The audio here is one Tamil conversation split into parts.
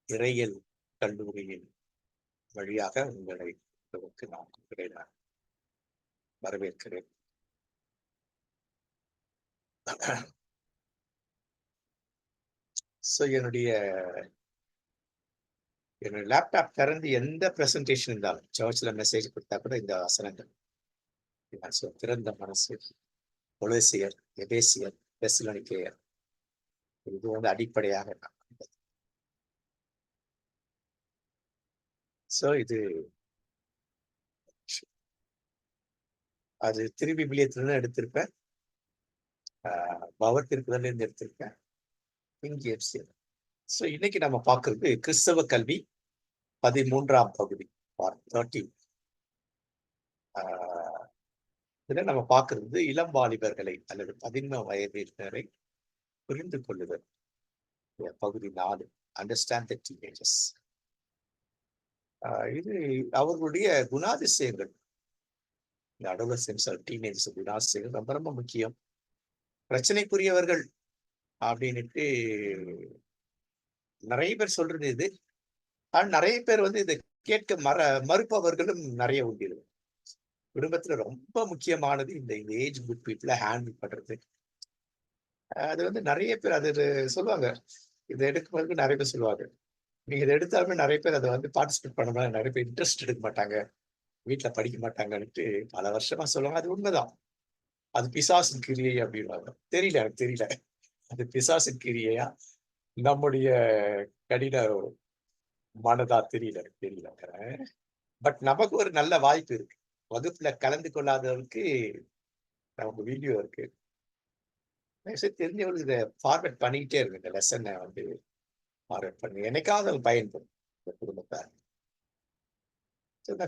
இறையியல் கல்லூரியின் வழியாக உங்களை நான் வரவேற்கிறேன். என்னுடைய லேப்டாப் திறந்து எந்த பிரசன்டேஷன் இருந்தாலும் சர்ச்ல மெசேஜ் கொடுத்தா கூட இந்த வசனங்கள் திறந்த மனசு, கொலோசியர், எபேசியர், தெசலோனிக்கேயர், இது அடிப்படையாக இது அது திருவிபிலியத்திலிருந்து எடுத்திருப்பேன், பவர் திருக்குறள்ல இருந்து எடுத்திருப்பேன். இன்னைக்கு நம்ம பார்க்கறது கிறிஸ்தவ கல்வி 13ஆம் பகுதி, பார்ட் 13. இதுல நம்ம பார்க்கறது இளம் வாலிபர்களை அல்லது 11 வயதினரை புரிந்து கொள்ளுதல், பகுதி 4, அண்டர்ஸ்டாண்ட் தி டீனேஜர்ஸ். இது அவர்களுடைய குணாதிசயங்கள், அடோலசன்ஸ் டீனேஜர்ஸ் குணாதிசயங்கள் ரொம்ப ரொம்ப முக்கியம். பிரச்சனைக்குரியவர்கள் அப்படின்னுட்டு நிறைய பேர் சொல்றது இது. ஆனா நிறைய பேர் இதை கேட்க மறுப்பவர்களும் நிறைய உண்டு. குடும்பத்துல ரொம்ப முக்கியமானது இந்த ஏஜ் குரூப் பீப்புளை ஹேண்டில் பண்றது. அது நிறைய பேர் அது சொல்லுவாங்க, இதை எடுக்கும்போது நிறைய பேர் சொல்லுவாங்க, நீங்க இதை எடுத்தாலுமே நிறைய பேர் அதை பார்ட்டிசிபேட் பண்ண மாதிரி நிறைய பேர் இன்ட்ரெஸ்ட் எடுக்க மாட்டாங்க, வீட்டுல படிக்க மாட்டாங்கன்னுட்டு பல வருஷமா சொல்லுவாங்க. அது உண்மைதான். அது பிசாசின் கிரியை அப்படின்வாங்க. தெரியல, எனக்கு தெரியல அது பிசாசின் கிரியையா நம்முடைய கடின மனதா தெரியல, பட் நமக்கு ஒரு நல்ல வாய்ப்பு இருக்கு. வகுப்புல கலந்து கொள்ளாதவருக்கு நமக்கு வீடியோ இருக்கு, தெரிஞ்சவங்களுக்கு இதை ஃபார்வர்ட் பண்ணிக்கிட்டே இருக்கு. இந்த லெசனை ஃபார்வர்ட் பண்ணி என்னைக்காவது பயன்படும் இந்த குடும்பத்தை.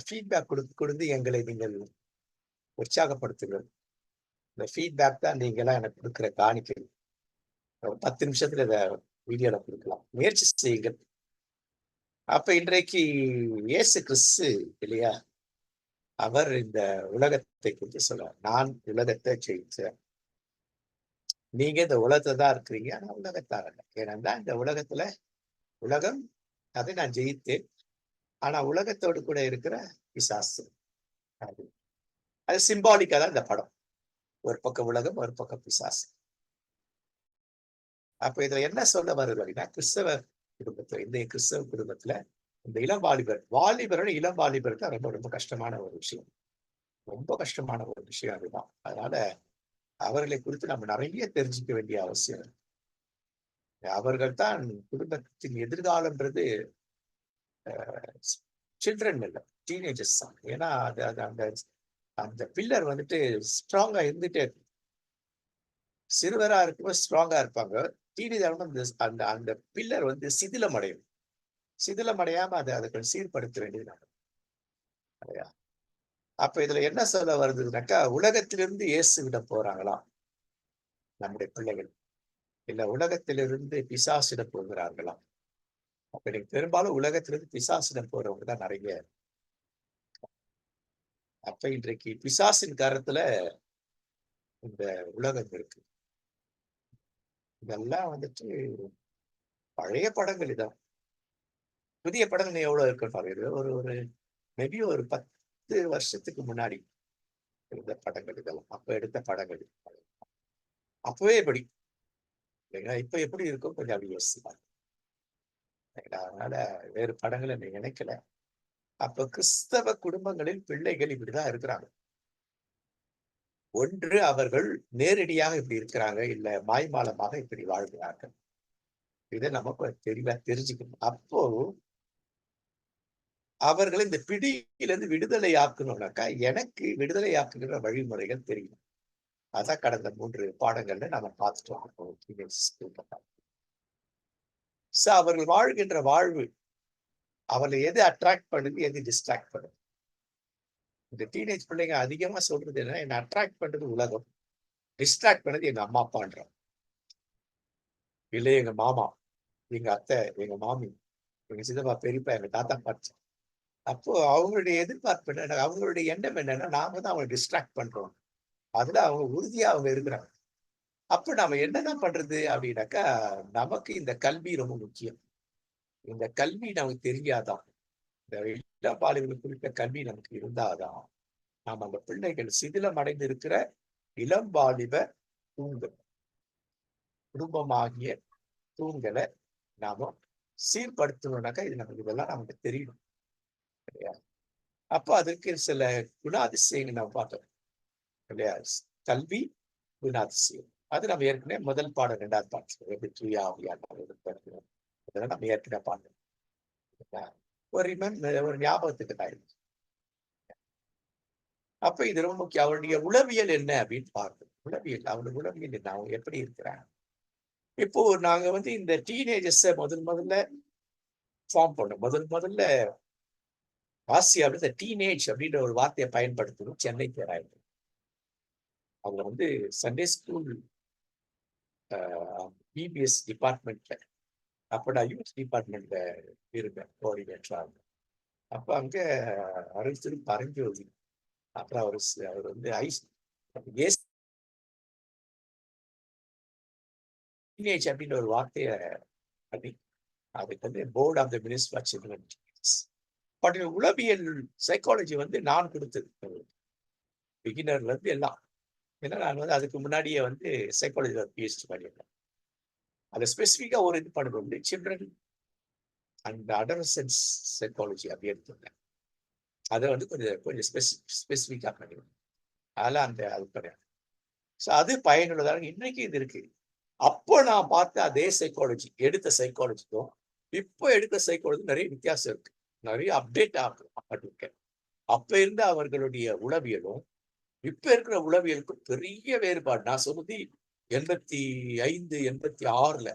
ஃபீட்பேக் கொடுத்து எங்களை நீங்கள் உற்சாகப்படுத்துங்கள். இந்த ஃபீட்பேக் தான் நீங்களாம் எனக்கு கொடுக்குற காணிக்கை. 10 நிமிஷத்துல இதை வீடியோல கொடுக்கலாம், முயற்சி செய்யுங்கள். அப்ப இன்றைக்கு இயேசு கிறிஸ்து இல்லையா, அவர் இந்த உலகத்தை குறித்து சொல்றார். நான் உலகத்தை ஜெயிச்சேன், நீங்க இந்த உலகத்தை தான் இருக்கிறீங்க, ஆனா உலகத்தார் அல்ல. ஏன்னா இந்த உலகம் அதை நான் ஜெயித்தேன், ஆனா உலகத்தோடு கூட இருக்கிற பிசாசு. அது சிம்பாலிக்கா தான் இந்த படம். ஒரு பக்கம் உலகம், ஒரு பக்கம் பிசாசு. அப்ப இதுல என்ன சொல்ல வருது அப்படின்னா, கிறிஸ்தவ குடும்பத்துல, இந்த கிறிஸ்தவ குடும்பத்துல இந்த இளம் வாலிபரோட இளம் வாலிபர் தான் ரொம்ப ரொம்ப கஷ்டமான ஒரு விஷயம். ரொம்ப கஷ்டமான ஒரு விஷயம் அதுதான். அதனால அவர்களை குறித்து நம்ம நிறைய தெரிஞ்சுக்க வேண்டிய அவசியம். அவர்கள் தான் குடும்பத்தின் எதிர்காலம்ன்றது. சில்ட்ரன் இல்லை, டீனேஜர்ஸ் தான். ஏன்னா அந்த பில்லர் ஸ்ட்ராங்கா இருந்துட்டே இருக்கு. சிறுவரா இருக்கும்போது ஸ்ட்ராங்கா இருப்பாங்க. டீனேஜர் அந்த அந்த பில்லர் சிதிலம் அடையும். சிதிலம் அடையாம அதை சீர்படுத்த வேண்டியது. அப்ப இதுல என்ன சொல்ல வருதுனாக்கா, உலகத்திலிருந்து இயேசுவிடம் போறாங்களா நம்முடைய பிள்ளைகள், இல்ல உலகத்திலிருந்து பிசாசிடம் போகிறார்களா? அப்ப இன்னைக்கு பெரும்பாலும் உலகத்திலிருந்து பிசாசிடம் போறவங்க தான் நிறைய. அப்ப இன்றைக்கு பிசாசின் கருத்துல இந்த உலகம் இருக்கு. இதெல்லாம் பழைய படங்கள். இதான் புதிய படங்கள் எவ்வளவு இருக்குன்னு பாருங்க. ஒரு மேபி ஒரு 10 வருஷத்துக்கு முன்னாடி இருந்த படங்கள் இதெல்லாம். அப்ப எடுத்த படங்கள் அப்பவே எப்படி இல்லைங்களா, இப்ப எப்படி இருக்கும் கொஞ்சம் அப்படி யோசிப்பாங்க. அதனால வேறு படங்களை நினைக்கல. அப்ப கிறிஸ்தவ குடும்பங்களில் பிள்ளைகள் இப்படிதான் இருக்கிறாங்க. ஒன்று, அவர்கள் நேரடியாக இப்படி இருக்கிறாங்க, இல்ல மாய்மாலமாக இப்படி வாழ்கிறார்கள். இதை நமக்கு தெளிவா தெரிஞ்சுக்கணும். அப்போ அவர்களை இந்த பிடியிலிருந்து விடுதலை ஆக்கணும்னாக்கா எனக்கு விடுதலை ஆக்குகிற வழிமுறைகள் தெரியும். அதான் கடந்த 3 பாடங்கள்ல நம்ம பார்த்துட்டோம். அவர்கள் வாழ்கின்ற வாழ்வு அவர்களை எது அட்ராக்ட் பண்ணுது, எது டிஸ்ட்ராக்ட் பண்ணுது. இந்த டீனேஜ் பிள்ளைங்க அதிகமா சொல்றது என்ன, என்ன அட்ராக்ட் பண்றது உலகம், டிஸ்ட்ராக்ட் பண்ணது எங்க அம்மா அப்பான்றோம், இல்லை எங்க மாமா, எங்க அத்தை, எங்க மாமி, எங்க சித்தப்பா, பெரியப்பா, எங்க தாத்தா பாட்டி. அப்போ அவங்களுடைய எதிர்பார்ப்பு என்ன, அவங்களுடைய எண்ணம் என்னன்னா, நாம தான் அவங்களை டிஸ்ட்ராக்ட் பண்றோம். அதுல அவங்க உறுதியா அவங்க இருக்கிறாங்க. அப்ப நாம என்னதான் பண்றது அப்படின்னாக்கா, நமக்கு இந்த கல்வி ரொம்ப முக்கியம். இந்த கல்வி நமக்கு தெரியாதான், இந்த இளம்பாலிபர்கள் குறித்த கல்வி நமக்கு இருந்தாதான் நாம் அந்த பிள்ளைகள் சிதிலம் அடைந்து இருக்கிற இளம்பாலிப தூங்கல், குடும்பமாகிய தூங்கலை நாம சீர்படுத்தணும்னாக்கா இது நமக்கு இதெல்லாம் நமக்கு தெரியணும் இல்லையா? அப்போ அதற்கு சில குணாதிசயங்கள் நம்ம பார்த்தோம் இல்லையா? கல்வி குணாதிசயம் அது நம்ம ஏற்கனவே முதல் பாடம் 2வது பாடம் எப்படி தூயா அதெல்லாம் நம்ம ஏற்கனவே பார்த்தோம். ஒரு ஞாபகத்துக்கு தான். அப்ப இது ரொம்ப முக்கியம். அவருடைய உளவியல் என்ன அப்படின்னு பார்க்கணும். உளவியல், அவருடைய உளவியல் என்ன, அவங்க எப்படி இருக்கிறாங்க. இப்போ நாங்க வந்து இந்த டீனேஜர்ஸ முதல்ல ஃபார்ம் பண்ணோம். முதல்ல ஆசியாவில் இந்த டீனேஜ் அப்படின்ற ஒரு வார்த்தையை பயன்படுத்தணும் சென்னை பேராயிரம். அவங்க வந்து சண்டே ஸ்கூல் பிபிஎஸ் டிபார்ட்மெண்ட்ல, அப்ப நான் யூத் டிபார்ட்மெண்ட்ல இருந்தேன் கோஆர்டினேட்டரா. அப்ப அங்க அருள் பரஞ்சோதி, அப்புறம் அவர் வந்து டீனேஜ் அப்படின்ற ஒரு வார்த்தையை பண்ணி அதுக்கு வந்து board of the minister of children. But உளவியல் சைக்காலஜி வந்து நான் கொடுத்தது பிகினர்ல இருந்து எல்லாம். ஏன்னா நான் வந்து அதுக்கு முன்னாடியே வந்து சைக்காலஜில பிஹெச்டி பண்ணியிருந்தேன். அதை ஸ்பெசிஃபிக்கா ஒரு இது பண்ணுறது சில்ட்ரன் அண்ட் அடலசன்ஸ் சைக்காலஜி அப்படி எடுத்துருந்தேன். அதை வந்து கொஞ்சம் ஸ்பெசிஃபிக்கா பண்ணிடுவேன். அதெல்லாம் அது கிடையாது. ஸோ அது பயனுள்ளதாக இன்னைக்கு இது இருக்கு. அப்போ நான் பார்த்த அதே சைக்காலஜி, எடுத்த சைக்காலஜிக்கும் இப்போ எடுத்த சைக்காலஜி நிறைய வித்தியாசம் இருக்கு. நிறைய அப்டேட் ஆகும். அப்ப இருந்த அவர்களுடைய உளவியலும் இப்ப இருக்கிற உளவியலுக்கும் பெரிய வேறுபாடு. நான் சொன்னது 85, 86ல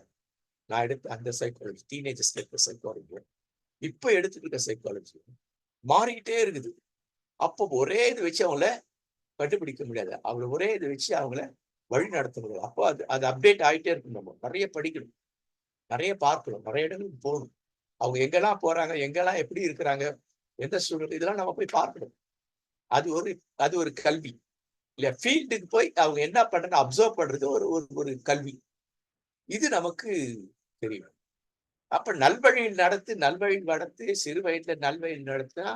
நான் எடுத்த அந்த சைக்காலஜி, டீனேஜர்ஸ் எடுத்த சைக்காலஜி இப்ப எடுத்துட்டு இருக்க சைக்காலஜி மாறிக்கிட்டே இருக்குது. அப்போ ஒரே இது வச்சு அவங்கள கண்டுபிடிக்க முடியாது. அவங்கள ஒரே இது வச்சு அவங்கள வழி நடத்த முடியாது. அப்போ அது அப்டேட் ஆகிட்டே இருக்கும். நம்ம நிறைய படிக்கணும், நிறைய பார்க்கணும், நிறைய இடங்களுக்கு போகணும். அவங்க எங்கெல்லாம் போறாங்க, எங்கெல்லாம் எப்படி இருக்கிறாங்க, எந்த சூழ்நிலை, இதெல்லாம் நம்ம போய் பார்க்கணும். அது ஒரு கல்வி இல்ல. ஃபீல்டுக்கு போய் அவங்க என்ன பண்றாங்க அப்சர்வ் பண்றது ஒரு கல்வி. இது நமக்கு தெரியும். அப்ப நல்வழியில் நடத்து சிறு வயதுல நல்வழியில் நடத்தினா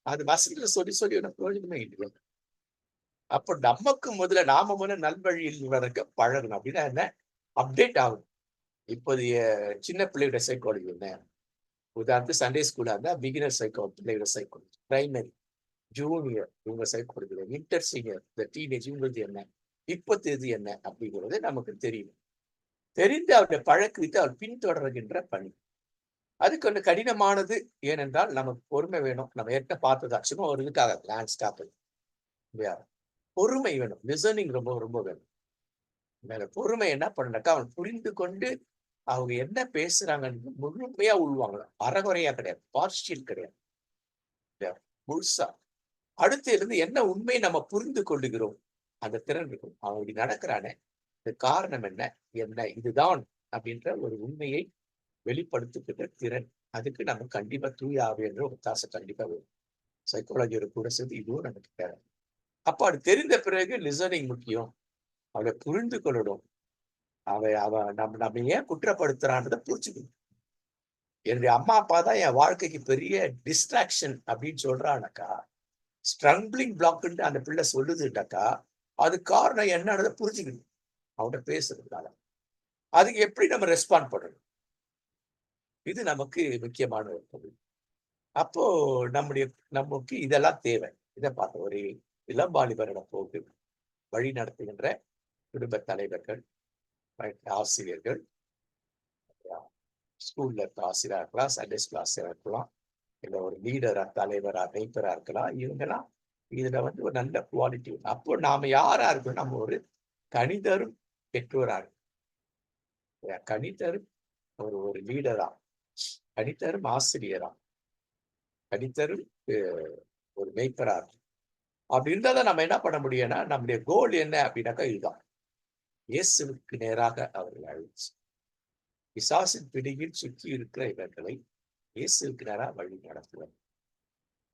அது வசதியில சொல்லி பிரயோஜனமே இல்லை. அப்ப நாம முதல்ல நல்வழியில் நடக்க பழகணும். அப்படின்னா என்ன, அப்டேட் ஆகும். இப்போதைய சின்ன பிள்ளையோட சைக்காலஜி என்ன, உதாரணத்துக்கு சண்டே ஸ்கூலா இருந்தா பிகினர் பிள்ளையோட சைக்காலஜி, பிரைமரி, ஜூனியர் இவங்க சைக்காலஜி, இன்டர் சீனியர் இந்த டீனேஜ் இவங்களுக்கு என்ன, இப்போது என்ன அப்படிங்கிறது நமக்கு தெரியும். தெரிந்து அவருடைய பழக்கத்தை அவர் பின்தொடர்கின்ற பணி அது கொஞ்சம் கடினமானது. ஏனென்றால் நமக்கு பொறுமை வேணும். நம்ம ஏற்க பார்த்ததா சும்மா ஒரு இதுக்காக கிளான்ஸ் காப்பது இல்லையா? பொறுமை வேணும். லிசனிங் ரொம்ப ரொம்ப வேணும். மேல பொறுமை என்ன பண்ணாக்கா அவன் புரிந்து கொண்டு அவங்க என்ன பேசுறாங்கன்னு முழுமையா உள்வாங்கலாம். அறகுறையா கிடையாது, பார்ஷியல் கிடையாது, முழுசா. அடுத்து இருந்து என்ன உண்மை நம்ம புரிந்து கொள்ளுகிறோம் அந்த திறன் இருக்கும். அவன் இப்படி நடக்கிறானே, இது காரணம் என்ன, இதுதான் அப்படின்ற ஒரு உண்மையை வெளிப்படுத்துகின்ற திறன். அதுக்கு நம்ம கண்டிப்பா தூய ஆவி என்ற ஒரு தாசை கண்டிப்பா வேணும். சைக்காலஜியோட கூட சேர்ந்து இதுவும் நமக்கு தேவை. அப்ப அது தெரிந்த பிறகு லிசனிங் முக்கியம். அவளை புரிந்து கொள்ளணும். நம்ம ஏன் குற்றப்படுத்துறான்றதை புரிச்சுக்கணும். என்னுடைய அம்மா அப்பா தான் என் வாழ்க்கைக்கு பெரிய டிஸ்ட்ராக்ஷன் அப்படின்னு சொல்றானாக்கா, ஸ்ட்ரம்பிளிங் பிளாக்ன்னு அந்த பிள்ளை சொல்லுதுட்டாக்கா, அது காரணம் என்னன்றதை புரிஞ்சுக்கணும். அவன்கிட்ட பேசுறதுனால அதுக்கு எப்படி நம்ம ரெஸ்பாண்ட் பண்ணணும், இது நமக்கு முக்கியமான ஒரு பொருள். அப்போ நமக்கு இதெல்லாம் தேவை. இதை பார்த்த ஒரு இளம்பாலிபரிடம் போட்டு வழி நடத்துகின்ற குடும்ப தலைவர்கள், ஆசிரியர்கள், ஸ்கூல்ல இருக்க ஆசிரியரா இருக்கலாம், சண்டே ஸ்கூல் ஆசிரியரா இருக்கலாம், இல்ல ஒரு லீடரா, தலைவரா, மெய்ப்பரா இருக்கலாம். இவங்கெல்லாம் இதுல வந்து ஒரு நல்ல குவாலிட்டி. அப்போ நாம யாரா இருக்கணும், நம்ம ஒரு கணிதரும் பெற்றோரா இருக்கும். கணிதரும் ஒரு லீடரா, கணிதரும் ஆசிரியரா, கணிதரும் ஒரு மெய்ப்பரா இருக்கும். அப்படி இருந்தாதான் நம்ம என்ன பண்ண முடியும்னா, நம்முடைய கோல் என்ன அப்படின்னாக்கா இதுதான், இயேசுவுக்கு நேராக அவர்கள் அழைச்சு பிசாசின் பிடியில் சுற்றி இருக்கிற இவர்களை இயேசுவுக்கு நேராக வழி நடத்துவார்.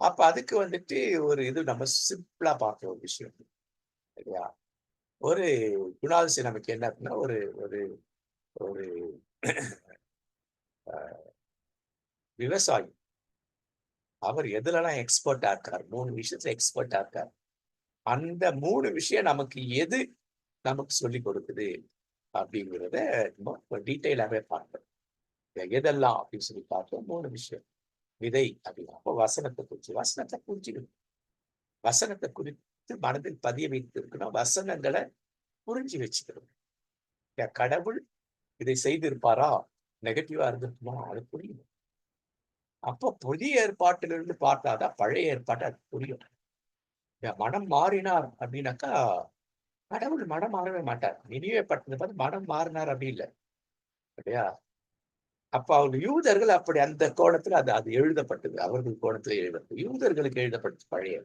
அப்ப அதுக்கு வந்துட்டு ஒரு இது நம்ம சிம்பிளா பார்க்க ஒரு விஷயம் இல்லையா? ஒரு குணாதிசயம் நமக்கு என்ன அப்படின்னா, ஒரு ஒரு ஒரு விவசாயி. அவர் எதுலலாம் எக்ஸ்பர்ட்டா இருக்கார், 3 விஷயத்துல எக்ஸ்பர்ட்டா இருக்கார். அந்த 3 விஷயம் நமக்கு எது நமக்கு சொல்லிக் கொடுக்குது அப்படிங்கிறத நம்ம டீட்டெயிலாவே பார்ப்போம். எதெல்லாம் அப்படின்னு சொல்லி பார்த்தோம். 3 விஷயம். விதை அப்படின்னா அப்போ வசனத்தை புரிஞ்சுக்கணும். வசனத்தை குறித்து மனதில் பதிய வைத்து இருக்கணும். வசனங்களை புரிஞ்சு வச்சுக்கணும். கடவுள் இதை செய்திருப்பாரா, நெகட்டிவா இருந்திருக்குமா, அது புரியும். அப்போ புதிய ஏற்பாட்டிலிருந்து பார்த்தாதான் பழைய ஏற்பாட்டு அது புரியும். மனம் மாறினார் அப்படின்னாக்கா, கடவுள் மனம் மாறவே மாட்டார். நினைவே பட்டது பார்த்து மனம் மாறினார் அப்படி இல்லை இல்லையா? அப்ப அவங்க யூதர்கள் அப்படி அந்த கோணத்துல அது அது எழுதப்பட்டது. அவர்கள் கோணத்துல எழுதப்பட்டது. யூதர்களுக்கு எழுதப்பட்டது பழைய.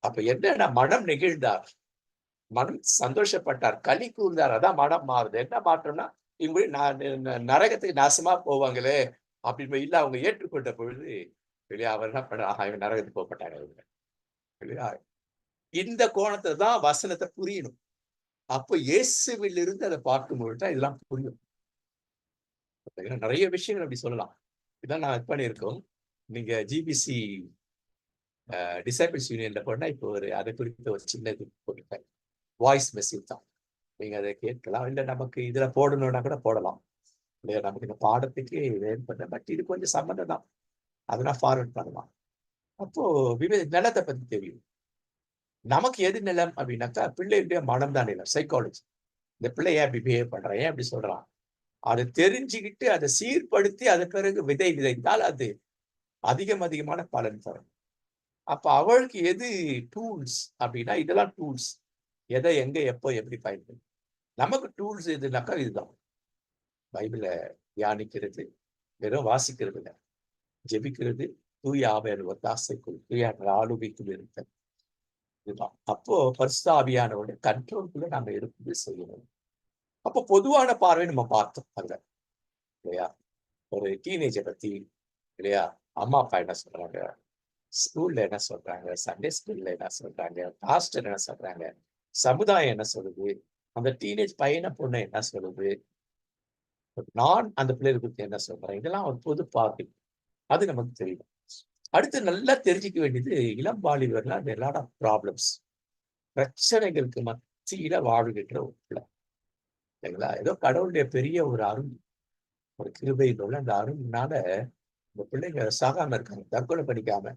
அப்ப என்னன்னா மனம் நெகிழ்ந்தார், மனம் சந்தோஷப்பட்டார், களி கூர்ந்தார். அதான் மனம் மாறுது. என்ன மாற்றம்னா இவங்க நரகத்துக்கு நாசமா போவாங்களே அப்படின்னு இல்ல, அவங்க ஏற்றுக்கொண்ட பொழுது இல்லையா, அவர் என்ன பண்ண இவங்க நரகத்துக்கு போகப்பட்டாங்க இல்லையா. இந்த கோணத்தை தான் வசனத்தை புரியணும். அப்போ இயேசுவில் இருந்து அதை பார்க்கும் பொழுது இதெல்லாம் புரியும். நிறைய விஷயங்கள் அப்படி சொல்லலாம். இதான் நான் பண்ணியிருக்கோம். நீங்க ஜிபிசி டிசைபிள்ஸ் யூனியன்ல போனா இப்போ அதை குறித்த ஒரு சின்ன இது போட்டிருக்காங்க. வாய்ஸ் மெசேஜ் தான். நீங்க அதை கேட்கலாம். இல்லை நமக்கு இதுல போடணும்னா கூட போடலாம் இல்லையா. நமக்கு இந்த பாடத்துக்கு வேறுபட்ட பட் இது கொஞ்சம் சம்மந்தம் தான். அதெல்லாம் ஃபார்வர்ட் பண்ணலாம். அப்போ நிலத்தை பத்தி தெரியும். நமக்கு எது நிலம் அப்படின்னாக்கா பிள்ளையுடைய மனம் தான் நிலம். சைக்காலஜி. இந்த பிள்ளை ஏன் அப்படி பிஹேவ் பண்றான், ஏன் அப்படி சொல்றான், அதை தெரிஞ்சுக்கிட்டு அதை சீர்படுத்தி அது பிறகு விதை விதைத்தால் அது அதிகமான பலன் தரும். அப்ப அவளுக்கு எது டூல்ஸ் அப்படின்னா இதெல்லாம் டூல்ஸ். எதை எங்க எப்போ எப்படி பயன்படுத்தும். நமக்கு டூல்ஸ் எதுனாக்கா இதுதான். பைபிளை தியானிக்கிறது, வெறும் வாசிக்கிறது இல்லை, ஜெபிக்கிறது, தூய ஆவியான ஒத்தாசைக்குள் தூய ஆளுகைக்குள் இருக்க இதுதான். அப்போ பரிசுத்த ஆவியானவருடைய கண்ட்ரோலுக்குள்ள நாம இருக்குது செய்யணும். அப்போ பொதுவான பார்வை நம்ம பார்த்தோம் அதுல இல்லையா. ஒரு டீனேஜை பத்தி இல்லையா, அம்மா அப்பா என்ன சொல்றாங்க, ஸ்கூல்ல என்ன சொல்றாங்க, சண்டே ஸ்கூல்ல என்ன சொல்றாங்க, பாஸ்டர் என்ன சொல்றாங்க, சமுதாயம் என்ன சொல்லுது, அந்த டீனேஜ் பையனை பொண்ணு என்ன சொல்லுது, நான் அந்த பிள்ளைகளை குறித்து என்ன சொல்றேன், இதெல்லாம் ஒரு பொது பார்வை. அது நமக்கு தெரியும். அடுத்து நல்லா தெரிஞ்சுக்க வேண்டியது இளம் வாலிபர்ல அந்த லாட் ஆஃப் ப்ராப்ளம்ஸ், பிரச்சனைகளுக்கு மத்தியில வாழ்கின்ற ஒரு பிள்ளை இல்லைங்களா. ஏதோ கடவுளுடைய பெரிய ஒரு அருள், ஒரு கிருபையில அந்த அருள்னால இந்த பிள்ளைங்க சாகாம இருக்காங்க, தற்கொலை படிக்காம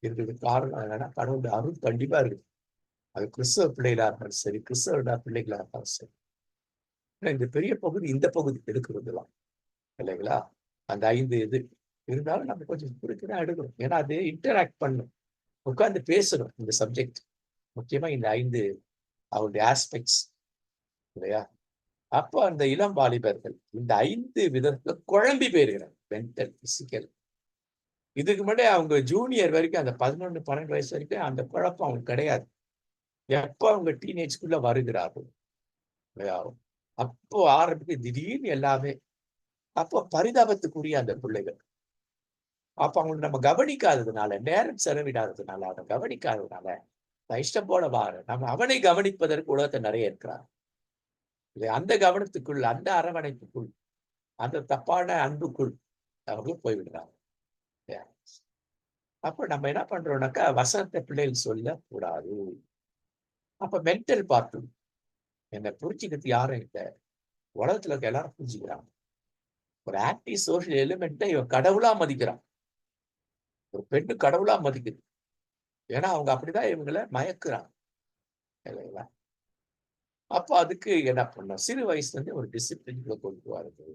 இருக்கிறதுக்கு காரணம் என்னன்னா கடவுளுடைய அருள் கண்டிப்பா இருக்கு. அது கிறிஸ்தவ பிள்ளைகளா இருந்தாலும் சரி, கிறிஸ்தவ பிள்ளைகளா இருந்தாலும் சரி. இந்த பெரிய பகுதி இந்த பகுதி எடுக்கிறதுலாம் இல்லைங்களா. அந்த 5 இது இருந்தாலும் நம்ம கொஞ்சம் குறுக்குதான் எடுக்கணும். ஏன்னா அது இன்டராக்ட் பண்ணும், உட்கார்ந்து பேசணும் இந்த சப்ஜெக்ட். முக்கியமா இந்த 5 அவருடைய ஆஸ்பெக்ட்ஸ் இல்லையா. அப்போ அந்த இளம் வாலிபர்கள் இந்த 5 விதத்துல குழம்பி போயிருக்கிறாங்க. Mental, physical. இதுக்கு முன்னாடி அவங்க ஜூனியர் வரைக்கும் அந்த 11, 12 வயசு வரைக்கும் அந்த குழப்பம் அவங்களுக்கு கிடையாது. எப்போ அவங்க டீனேஜ்குள்ள வருகிறார்கள் இல்லையா, அப்போ ஆரம்பிக்கு திடீர்னு எல்லாமே. அப்போ பரிதாபத்துக்குரிய அந்த பிள்ளைகள். அப்ப அவங்களை நம்ம கவனிக்காததுனால, நேரம் செலவிடாததுனால, அவனை கவனிக்காததுனால இஷ்டம் போல வாரு நம்ம அவனை கவனிப்பதற்கு உலகத்தை நிறைய இருக்கிறார். அந்த கவனத்துக்குள், அந்த அரவணைப்புக்குள், அந்த தப்பான அன்புக்குள் அவர்கள் போய்விடுறாங்க. அப்ப நம்ம என்ன பண்றோம்னாக்கா வசனத்தை பிள்ளைகள் சொல்ல கூடாது. அப்ப மென்டல் பார்ட்டு என்னை புரிஞ்சுக்கிறது யாரும் இல்லை. உலகத்துல இருக்க எல்லாரும் புரிஞ்சுக்கிறாங்க. ஒரு ஆன்டி சோசியல் எலிமெண்ட்டை இவன் கடவுளா மதிக்கிறான். ஒரு பெண்ணு கடவுளா மதிக்குது. ஏன்னா அவங்க அப்படிதான் இவங்களை மயக்குறாங்க இல்லைங்களா. அப்போ அதுக்கு என்ன பண்ணணும், சிறு வயசுல இருந்து ஒரு டிசிப்ளின்ல கொண்டு வரது,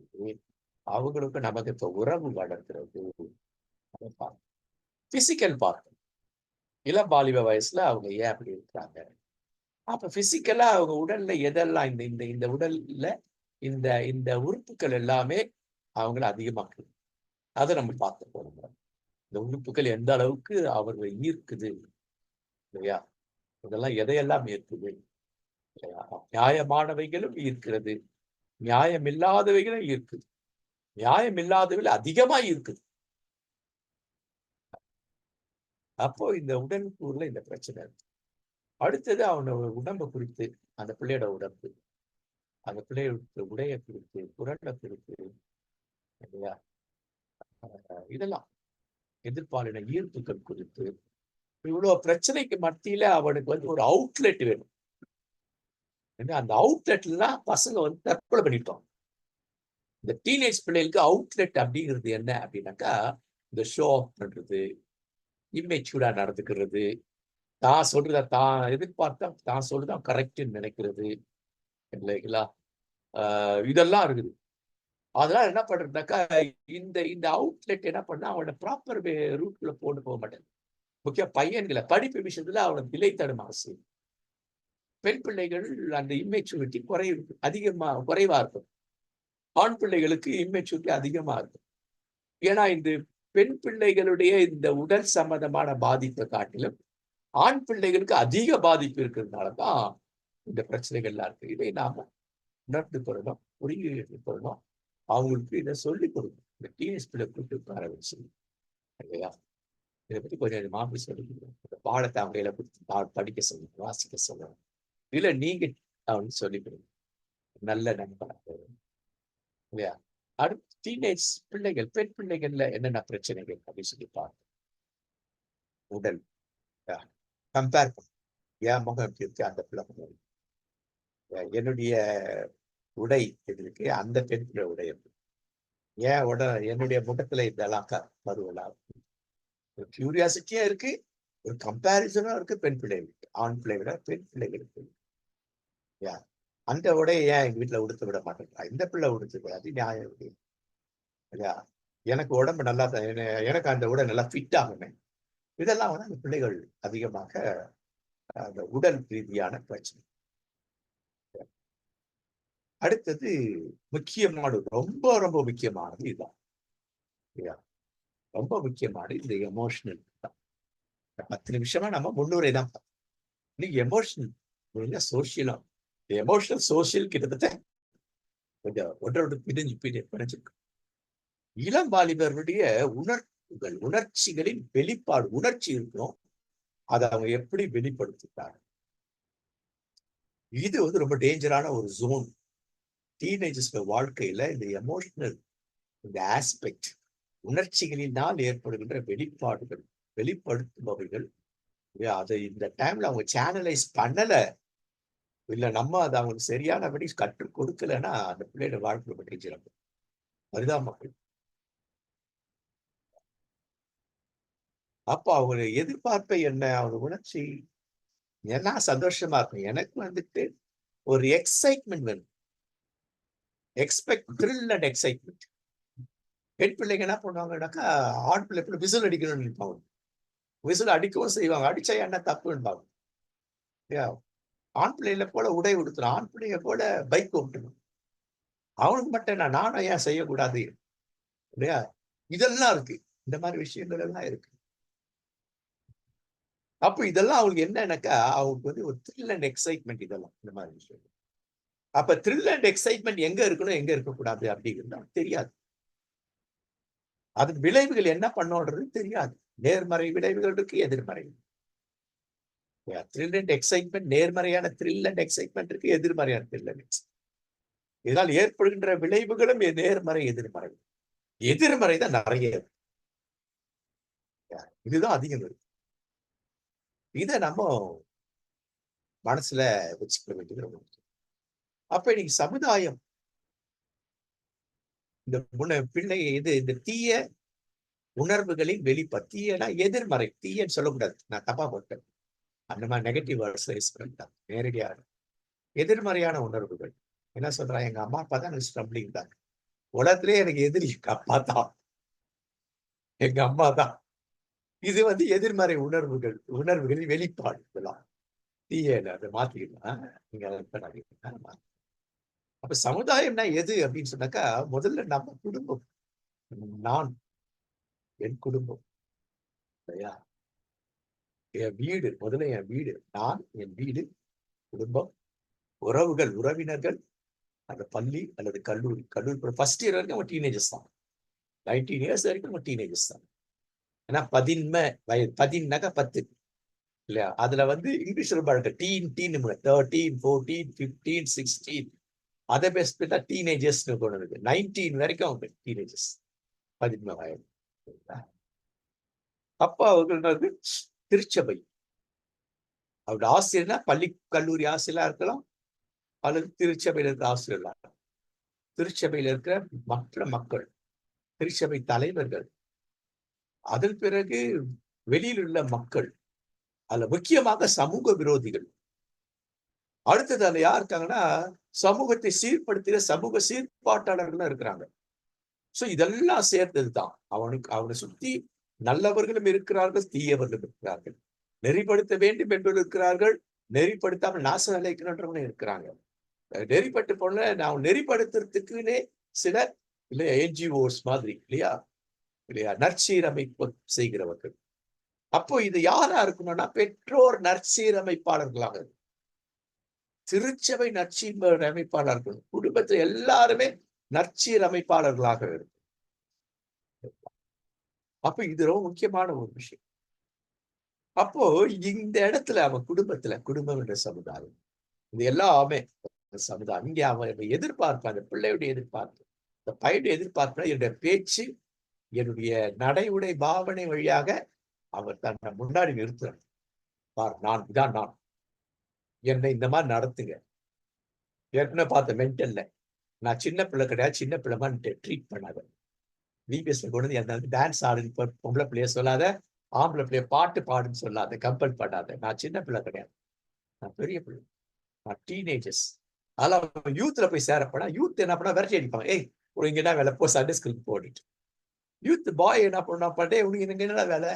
அவங்களுக்கு நமக்கு இப்ப உறவு வளர்க்கிறது. பிசிக்கல் பார்ட் இளம் வாலிப வயசுல அவங்க ஏன் அப்படி இருக்கிறாங்க. அப்ப பிசிக்கலா அவங்க உடல்ல எதெல்லாம் இந்த இந்த இந்த உடல்ல இந்த இந்த உறுப்புகள் எல்லாமே அவங்களை அதிகமாக்குது. அதை நம்ம பார்த்து போறோம். இந்த உறுப்புகள் எந்த அளவுக்கு அவர்களை ஈர்க்குது இல்லையா. இதெல்லாம் எதையெல்லாம் ஈர்க்குது இல்லையா. நியாயமானவைகளும் ஈர்க்கிறது, நியாயம் இல்லாதவைகளும் இருக்குது. நியாயம் இல்லாதவைகள் அதிகமா இருக்குது. அப்போ இந்த உடலுக்குள்ள இந்த பிரச்சனை இருக்கு. அடுத்தது அவனோட உடம்பை குறித்து, அந்த பிள்ளையோட உடம்பு, அந்த பிள்ளையோட உடைய குறித்து, குரலை குறித்து இல்லையா, இதெல்லாம் எதிர்பாலின ஈர்ப்புகள் குறித்து இவ்வளவு பிரச்சனைக்கு மத்தியில அவனுக்கு வந்து ஒரு அவுட்லெட் வேணும். அந்த அவுட்லெட்லாம் பசங்க வந்து தற்கொலை பண்ணிட்டோம். இந்த டீனேஜ் பிள்ளைகளுக்கு அவுட்லெட் அப்படிங்கிறது என்ன அப்படின்னாக்கா, இந்த ஷோ ஆஃப் பண்றது, இம்மெச்சூர்டா நடந்துக்கிறது, தான் சொல்றத தான் எதிர்பார்த்தா தான் சொல்றதான் கரெக்ட்ன்னு நினைக்கிறது இல்லைங்களா? இதெல்லாம் இருக்குது. அதெல்லாம் என்ன பண்றதுனாக்கா, இந்த இந்த அவுட்லெட் என்ன பண்ணா அவன ப்ராப்பர் ரூட்ல கொண்டு போக மாட்டேங்குது. முக்கிய பையன்கள படிப்பு விஷயத்துல அவன நிலைத்தடுமாற செய்யும். பெண் பிள்ளைகள் அந்த இம்மெச்சூரிட்டி குறைவா இருக்கும். ஆண் பிள்ளைகளுக்கு இம்மெச்சூரிட்டி அதிகமா இருக்கும். ஏன்னா இந்த பெண் பிள்ளைகளுடைய இந்த உடல் சம்பந்தமான பாதிப்பை காட்டிலும் ஆண் பிள்ளைகளுக்கு அதிக பாதிப்பு இருக்கிறதுனால தான் இந்த பிரச்சனைகள்லாம் இருக்கு. இதை நாம உணர்ந்து கொள்ளணும், புரிந்து கொள்ளணும். அவங்களுக்கு இதை சொல்லிக் கொடுக்கணும். இந்த டீனேஜ் பிள்ளை கூப்பிட்டு உட்கார வச்சு இல்லையா? இதை பத்தி கொஞ்சம் மாப்பி சொல்லிக் கொடுக்கணும். இந்த பாடத்தை அவங்க கையில கொடுத்து படிக்க சொல்லணும், வாசிக்க சொல்லணும். இல்ல நீங்க அவனுக்கு சொல்லிக் கொடுங்க. நல்ல நண்பனாக இல்லையா? அடுத்து டீனேஜ் பிள்ளைகள், பெண் பிள்ளைகள்ல என்னென்ன பிரச்சனைகள் அப்படின்னு சொல்லி பாருங்க. உடல் கம்பேர் பண்ண என் முகம் எப்படி இருக்கு, அந்த பிள்ளை முகம் இருக்கு. என்னுடைய உடை எப்படி இருக்கு, அந்த பெண் பிள்ளை உடை எப்படி என்னுடைய முகத்துல இதெல்லாம் மறுவலாம் கியூரியாசிட்டியா இருக்கு, ஒரு கம்பேரிசனும் இருக்கு. பெண் பிள்ளைகளுக்கு ஆண் பிள்ளை விட பெண் பிள்ளைகளுக்கு அந்த உடையை ஏன் எங்க வீட்டுல உடுத்த விட மாட்டேங்கிறா, இந்த பிள்ளை உடுத்து அது நியாயம் இருக்கு இல்லையா? எனக்கு உடம்பு நல்லா எனக்கு அந்த உடை நல்லா ஃபிட் ஆகுமே. இதெல்லாம் வந்து அந்த பிள்ளைகள் அதிகமாக அந்த உடல் ரீதியான பிரச்சனை. அடுத்தது முக்கியமானது, ரொம்ப ரொம்ப முக்கியமானது இதுதான். ரொம்ப முக்கியமானது இந்த எமோஷனல் தான். 10 நிமிஷமா நம்ம முன்னுரை தான் பார்த்தோம். இன்னைக்கு எமோஷனல் சோசியலா, எமோஷனல் சோசியல் கிட்டத்தட்ட கொஞ்சம் ஒன்றோடு பிணைஞ்சிருக்கு. இளம் வாலிபர்களுடைய உணர்ச்சிகளின் வெளிப்பாடு, உணர்ச்சி இருக்கணும். அதை அவங்க எப்படி வெளிப்படுத்துறாங்க, இது வந்து ரொம்ப டேஞ்சரான ஒரு ஜோன். டீனேஜர்ஸ் வாழ்க்கையில இந்த எமோஷனல் இந்த ஆஸ்பெக்ட், உணர்ச்சிகளினால் ஏற்படுகின்ற வெளிப்பாடுகள், வெளிப்படுத்துபவைகள் அதை இந்த டைம்ல அவங்க சேனலைஸ் பண்ணல, இல்ல நம்ம அதை அவங்களுக்கு சரியானபடி கற்றுக் கொடுக்கலன்னா அந்த பிள்ளையோட வாழ்க்கை ரொம்ப டேஞ்சர். அதுதான் மக்கள். அப்ப அவங்க எதிர்பார்ப்பை என்ன, அவங்க உணர்ச்சி என்ன சந்தோஷமா இருக்கும். எனக்கு வந்துட்டு ஒரு எக்ஸைட்மெண்ட் வேணும். Thrill and excitement. பெண் பிள்ளைங்க என்ன பண்ணுவாங்கன்னாக்கா, ஆண் பிள்ளை விசில் அடிக்கணும்னு நினைப்பாங்க. விசில் அடிக்கவும் செய்வாங்க. அடிச்சா என்ன தப்புன்பாங்க. ஆண் பிள்ளைகளை போல உடை உடுத்தணும், ஆண் பிள்ளைய போல பைக் ஓட்டணும். அவனுக்கு மட்டும் நானும் ஏன் செய்யக்கூடாது இல்லையா? இதெல்லாம் இருக்கு. இந்த மாதிரி விஷயங்கள் எல்லாம் இருக்கு. அப்ப இதெல்லாம் அவங்களுக்கு என்னன்னாக்கா, அவங்களுக்கு வந்து ஒரு த்ரில் அண்ட் எக்ஸைட்மெண்ட், இதெல்லாம் இந்த மாதிரி விஷயம். அப்ப த்ரில் அண்ட் எக்ஸைட்மெண்ட் எங்க இருக்கணும், எங்க இருக்கக்கூடாது அப்படிங்கிறது தெரியாது. அதன் விளைவுகள் என்ன பண்ணோன்றது தெரியாது. நேர்மறை விளைவுகள் இருக்கு, எதிர்மறை. த்ரில் அண்ட் எக்ஸைட்மெண்ட், நேர்மறையான த்ரில் அண்ட் எக்ஸைட்மெண்ட் இருக்கு, எதிர்மறையான த்ரில் அண்ட் எக்ஸைட்மெண்ட். இதனால் ஏற்படுகின்ற விளைவுகளும் நேர்மறை, எதிர்மறை. எதிர்மறை தான் நிறைய, இதுதான் அதிகம் இருக்கு. இதை நம்ம மனசுல வச்சுக்க வேண்டியது ரொம்ப முக்கியம். அப்ப இன்னைக்கு சமுதாயம் இந்த பிள்ளை இந்த தீய உணர்வுகளின் வெளிப்பாடு, தீயனா எதிர்மறை, தீயன்னு சொல்லக்கூடாது, நான் தப்பா போட்டேன். அந்த மாதிரி நெகட்டிவ் வேர்ட்ஸ்ல யூஸ் பண்ணிட்டாங்க. நேரடியாக எதிர்மறையான உணர்வுகள் என்ன சொல்றாங்க, எங்க அம்மா அப்பா தான் ஸ்ட்ரம்பிளிங் தான், உலகத்திலே எனக்கு எதிரி எங்க அப்பா தான், எங்க அம்மா தான். இது வந்து எதிர்மறை உணர்வுகளின் வெளிப்பாடு. இதெல்லாம் தீய அதை மாத்திக்கலாம். நீங்க அப்ப சமுதாயம்னா எது அப்படின்னு சொன்னாக்கா, முதல்ல நம்ம குடும்பம், நான், என் குடும்பம் இல்லையா? என் வீடு, முதல்ல என் வீடு, நான், என் வீடு, குடும்பம், உறவுகள், உறவினர்கள், அந்த பள்ளி அல்லது கல்லூரி ஃபர்ஸ்ட் இயர் வரைக்கும் அவங்க டீனேஜர்ஸ் தான். 19 இயர்ஸ் வரைக்கும் அவங்க டீனேஜர்ஸ் தான். ஏன்னா 10 10 இல்லையா? அதுல வந்து இங்கிலீஷ்ல பாருங்க, டீன் 13, 14, 15, 16 அதை பேஸ் பண்ணா டீனேஜர்ஸ் கொண்டு இருக்கு. 19 வரைக்கும் அவங்க டீனேஜர்ஸ், 17 வயது. அப்ப அவர்கள் திருச்சபை அவருடைய ஆசிரியர்னா பள்ளி கல்லூரி ஆசிரியரா இருக்கலாம், அல்லது திருச்சபையில இருக்கிற ஆசிரியர்களா இருக்கலாம். திருச்சபையில இருக்கிற மற்ற மக்கள், திருச்சபை தலைவர்கள், அதன் பிறகு வெளியில் உள்ள மக்கள், அதுல முக்கியமாக சமூக விரோதிகள். அடுத்தது அதுல யார் இருக்காங்கன்னா, சமூகத்தை சீர்படுத்துகிற சமூக சீர்பாட்டாளர்களும் இருக்கிறாங்க. சோ இதெல்லாம் சேர்ந்ததுதான். அவனை சுத்தி நல்லவர்களும் இருக்கிறார்கள், தீயவர்களும் இருக்கிறார்கள். நெறிப்படுத்த வேண்டும் என்பவர்கள் இருக்கிறார்கள், நெறிப்படுத்தாமல் நாசம் விளைவிக்கணுன்றவங்களும் இருக்கிறாங்க. நெறிப்பட்டு போன நான் நெறிப்படுத்துறதுக்குன்னே சிலர் இல்லையா என்ஜிஓஸ் மாதிரி இல்லையா இல்லையா நற்சீரமைப்பு செய்கிறவர்கள். அப்போ இது யாரா இருக்கணும்னா பெற்றோர் நற்சீரமைப்பாளர்களாக, திருச்சபை நற்சீரமைப்பாளர்கள், குடும்பத்தில் எல்லாருமே நற்சீரமைப்பாளர்களாக இருக்கும். அப்ப இது ரொம்ப முக்கியமான ஒரு விஷயம். அப்போ இந்த இடத்துல அவன் குடும்பம் என்ற சமுதாயம், இது எல்லாமே சமுதாயம். இங்க அவன் எதிர்பார்ப்பு, அந்த பிள்ளையுடைய எதிர்பார்ப்பு, இந்த பையனுடைய எதிர்பார்ப்புனா என்னுடைய பேச்சு, என்னுடைய நடை உடை பாவனை வழியாக அவர் தன்னை முன்னாடி நிறுத்துறார். பார், நான் என்னை இந்த மாதிரி நடத்துங்க. ஏற்கனவே பார்த்த மென்டல்ல நான் சின்ன பிள்ளை கிடையாது, சின்ன பிள்ளை மாதிரி ட்ரீட் பண்ணாத. விபிஎஸ்ல கொண்டு வந்து என்ன டான்ஸ் ஆடுன்னு பொம்பளை பிள்ளைய சொல்லாத, ஆம்பளை பிள்ளைய பாட்டு பாடுன்னு சொல்லாத, கம்பல் பண்ணாத. நான் சின்ன பிள்ளை கிடையாது, நான் பெரிய பிள்ளை, நான் டீனேஜர்ஸ். அதெல்லாம் யூத்ல போய் சேரப்படா, யூத் என்ன பண்ணா விரட்டி அடிப்பாங்க. ஏய் உனக்கு இங்க என்ன வேலை, போ சண்டே ஸ்கூலுக்கு போட்டுட்டு. யூத் பாய் என்ன பண்ணா பண்ணே, உனக்கு இங்க என்னடா வேலை.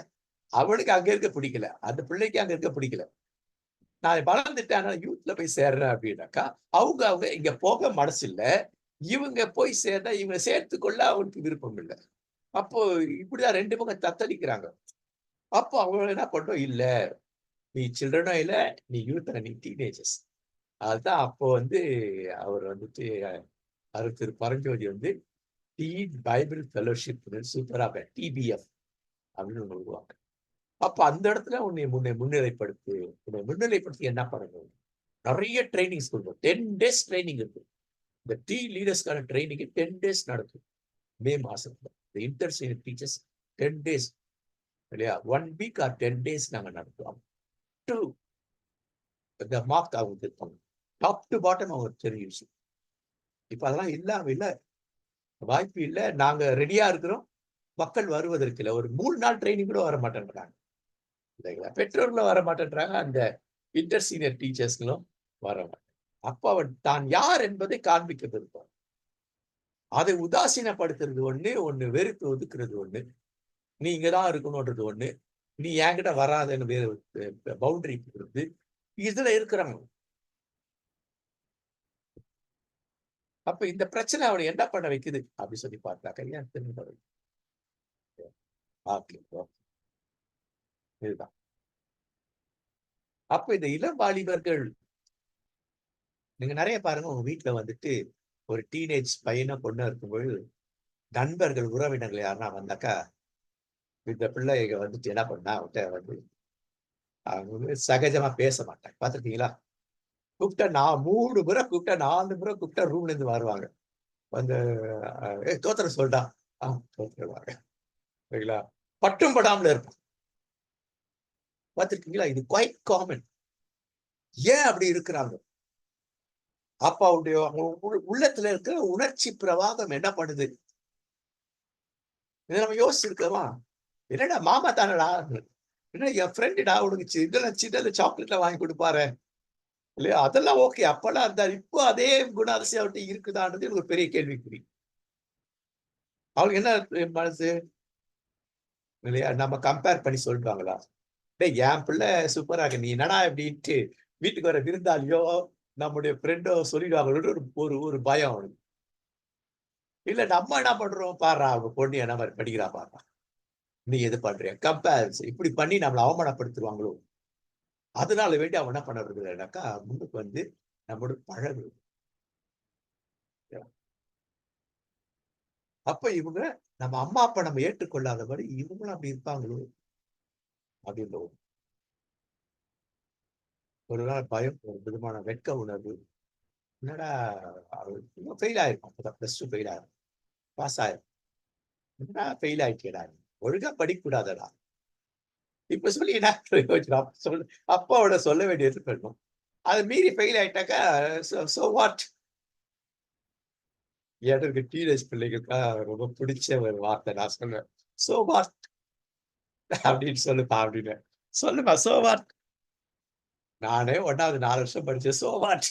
அவனுக்கு அங்க இருக்க பிடிக்கல, அந்த பிள்ளைக்கு அங்க இருக்க பிடிக்கல. நான் வளர்ந்துட்டேன் யூத்ல போய் சேர்றேன் அப்படின்னாக்கா, அவங்க இங்க போக மனசு இல்ல, இவங்க போய் சேர்ந்தா இவங்க சேர்த்துக்கொள்ள அவனுக்கு விருப்பம் இல்லை. அப்போ இப்படிதான் ரெண்டு பக்கம் தத்தளிக்கிறாங்க. அப்போ அவங்க என்ன பண்றோம், இல்ல நீ சில்ட்ரனும் இல்ல, நீ யூத், நீ டீனேஜர்ஸ். அதுதான் அப்போ அவர் திரு பரஞ்சோதி டி பைபிள் ஃபெலோஷிப் சூப்பரா டிபிஎஃப் அப்படின்னு ஒண்ணு உருவாங்க. அப்ப அந்த இடத்துல உன்னை முன்னிலைப்படுத்தி என்ன பண்ணணும், நிறைய ட்ரைனிங்ஸ் கொடுக்கும். 10 days ட்ரைனிங் இருக்கு. இந்த டீ லீடர்ஸ்க்கான ட்ரைனிங் 10 days நடக்கும் மே மாசத்துல. இந்த இன்டர் சீனியர் டீச்சர்ஸ் 10 days இல்லையா, 1 week ஆர் 10 days நாங்க நடத்துவோம். இந்த மார்க் அவங்க இருப்பாங்க, டாப் டு பாட்டம் அவங்க தெரியும் விஷயம். இப்ப அதெல்லாம் இல்லாம இல்ல, வாய்ப்பு இல்லை. நாங்க ரெடியா இருக்கிறோம், மக்கள் வருவதற்கு இல்லை. ஒரு 3 நாள் ட்ரைனிங் கூட வர மாட்டேன்றாங்க. பெற்றோர்களும் வர மாட்டேன்றாங்க, அந்த இன்டர் சீனியர் டீச்சர்ஸ்களும் வர மாட்டேன். அப்ப அவன் தான் யார் என்பதை காண்பிக்க விருப்பம். அதை உதாசீனப்படுத்துறது ஒண்ணு வெறுத்து ஒதுக்குறது ஒண்ணு, நீ இங்கதான் இருக்கணும்ன்றது ஒண்ணு, நீ என்கிட்ட வராதன்னு வேறு பவுண்டரி போடுறது, இதுல இருக்கிறாங்க. அப்ப இந்த பிரச்சனை அவனை என்ன பண்ண வைக்குது அப்படி சொல்லி பார்த்தாக்க, ஏன் திரும்ப இதுதான். அப்ப இந்த இளம் வாலிபர்கள் நீங்க நிறைய பாருங்க, உங்க வீட்டுல ஒரு டீனேஜ் பையனோ பொண்ணு இருக்கும்போது நண்பர்கள் உறவினர்கள் யாருன்னா வந்தாக்கா, இந்த பிள்ளைங்க என்ன பண்ணா அவன்கிட்ட அவங்க சகஜமா பேச மாட்டாங்க. பாத்துருக்கீங்களா? கூப்பிட்டா நான் 3 முறை கூப்பிட்டா 4 முறை கூப்பிட்டா ரூம்ல இருந்து வருவாங்க. வந்து தோத்திரம் சொல்லிட்டா தோத்துருவாங்க. சரிங்களா? பட்டும் படாமல இருக்கும். பாத்துருக்கீங்களா? இது குவைட் காமன். ஏன் அப்படி இருக்கிறாங்க? அப்ப அவருடைய உள்ளத்துல இருக்கிற உணர்ச்சி பிரவாகம் என்ன பண்ணுது? இதை நம்ம யோசிச்சிருக்கோமா? என்னடா மாமா தானடா, என்ன என் ஃப்ரெண்டுடா, உனக்கு இதெல்லாம் சின்னது சாக்லேட்ல வாங்கி கொடுப்பாரு இல்லையா, அதெல்லாம் ஓகே. அப்பெல்லாம் இருந்தாரு. இப்போ அதே குணாதிசயம் அவர்கிட்ட இருக்குதான்றது எனக்கு ஒரு பெரிய கேள்விக்குறி. அவளுக்கு என்ன மனசு இல்லையா, நம்ம கம்பேர் பண்ணி சொல்றாங்களா? டேய் என் பிள்ளை சூப்பரா இருக்கு, நீ என்னடா இப்படின்ட்டு வீட்டுக்கு வர விருந்தாளியோ நம்முடைய ஃப்ரெண்டோ சொல்லிடுவாங்களோட ஒரு ஒரு பயம் அவனுக்கு. இல்ல நம்ம என்ன பண்றோம், பாடுறா அவங்க பொண்ணு என்ன மாதிரி படிக்கிறா பாடுறா, நீ எது பண்றிய கம்பேரிசன் இப்படி பண்ணி நம்மளை அவமானப்படுத்துவாங்களோ, அதனால வேண்டி அவன் என்ன பண்ண விரும்புறாக்கா, முன்னுக்கு நம்மளோட பழகு. அப்ப இவங்க நம்ம அம்மா அப்பா நம்ம ஏற்றுக்கொள்ளாதபடி இவங்களும் அப்படி இருப்பாங்களோ அப்படின்ற ஒரு நாள் பயம், ஒரு விதமான வெட்க உணர்வு. என்னடா ஃபெயில் ஆயிருக்கும், அப்பதான் +2 ஃபெயில் ஆயிருக்கும், பாஸ் ஆயிருக்கும், என்னடா ஃபெயில் ஆயிட்டேடா. ஒழுங்கா படிக்க கூடாதடா. இப்ப சொல்லி என்ன பிரயோஜனம்? அப்பாவோட சொல்ல வேண்டியது இருக்கணும். அத மீறி ஃபெயில் ஆயிட்டாக்கா, சோ வாட்? எனக்கு டீனேஜ் பிள்ளைகளுக்கெல்லாம் ரொம்ப பிடிச்ச ஒரு வார்த்தை நான் சொல்லுவேன். So what? அப்படின்னு சொல்லுப்பா அப்படின்னேன். சொல்லுப்பா சோ வாட்? நானே 1வது 4 வருஷம் படிச்சேன். So what?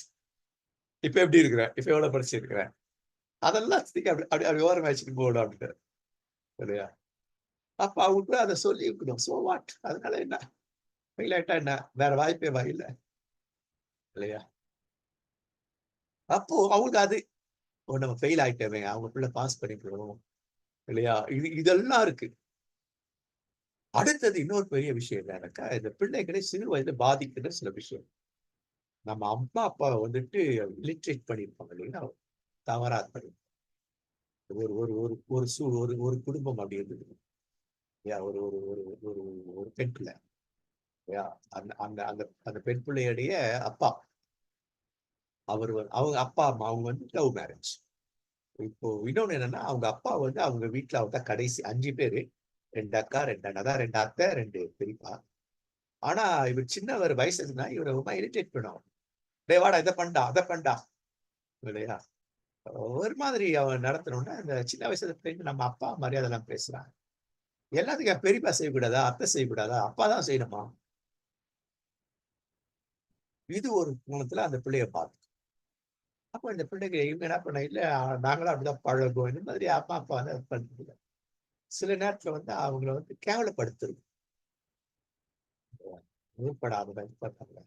இப்ப எப்படி இருக்கிறேன்? இப்ப எவ்வளவு படிச்சிருக்கிறேன்? அதெல்லாம் தூக்கி அப்படி அப்படி அப்படி ஓரமா வச்சுட்டு போகணும் அப்படின்ட்டு. இல்லையா? அப்ப அவங்களுக்கு அத சொல்லி இருக்கணும். So what? அதனால என்ன? ஃபெயில் ஆயிட்டா என்ன? வேற வாய்ப்பே இல்ல. இல்லையா? அப்போ அவங்களுக்கு அது ஓ நம்ம ஃபெயில் ஆயிட்டோமே, அவங்க பிள்ளை பாஸ் பண்ணிக்கணும். இல்லையா? இதெல்லாம் இருக்கு. அடுத்தது இன்னொரு பெரிய விஷயம் என்னன்னாக்கா, இந்த பிள்ளைகளை சிறு வயதில பாதிக்கிற சில விஷயம். நம்ம அம்மா, அப்பா வந்துட்டு இல்லிட்ரேட் பண்ணியிருப்பாங்க இல்லைங்களா? தவறா பண்ணி ஒரு ஒரு ஒரு ஒரு ஒரு ஒரு குடும்பம் அப்படி இருந்தது. இல்லையா? ஒரு ஒரு ஒரு ஒரு ஒரு பெண் பிள்ளை. இல்லையா? அந்த அந்த அந்த அந்த பெண் பிள்ளையுடைய அப்பா. அவங்க அப்பா, அம்மா அவங்க வந்து லவ் மேரேஜ். இப்போ இன்னொன்னு என்னன்னா, அவங்க அப்பா வந்து அவங்க வீட்ல அவர் தான் கடைசி 5 பேரு. 2 அக்கா, 2 அண்ணன். அதான் 2 அத்தை, 2 பெரியப்பா. ஆனா, இவர் சின்னவர் வயசு இருந்தா இவர ரொம்ப இரிட்டேட் பண்ணுவான். "டேய் வாடா இத பண்ணுடா, அத பண்ணுடா." இல்லையா? ஒரு மாதிரி அவன் நடத்தணும்னா, அந்த சின்ன வயசுல பிள்ளைங்க நம்ம அப்பா மரியாதைலாம் பேசுறான். எல்லாத்துக்கும் என் பெரியப்பா செய்யக்கூடாதா? அத்தை செய்யக்கூடாதா? அப்பா தான் செய்யணுமா? இது ஒரு கோணத்துல அந்த பிள்ளைய பாதிக்கும். அப்ப இந்த பிள்ளைங்க இவங்க என்ன பண்ண இல்ல நாங்களும் அப்படிதான் பழகுவோம். இந்த மாதிரி அம்மா, அப்பா வந்து அது பண்றது. சில நேரத்துல வந்து அவங்கள வந்து கேவலப்படுத்துறது. உருப்படாதவன், இது பண்ணாத.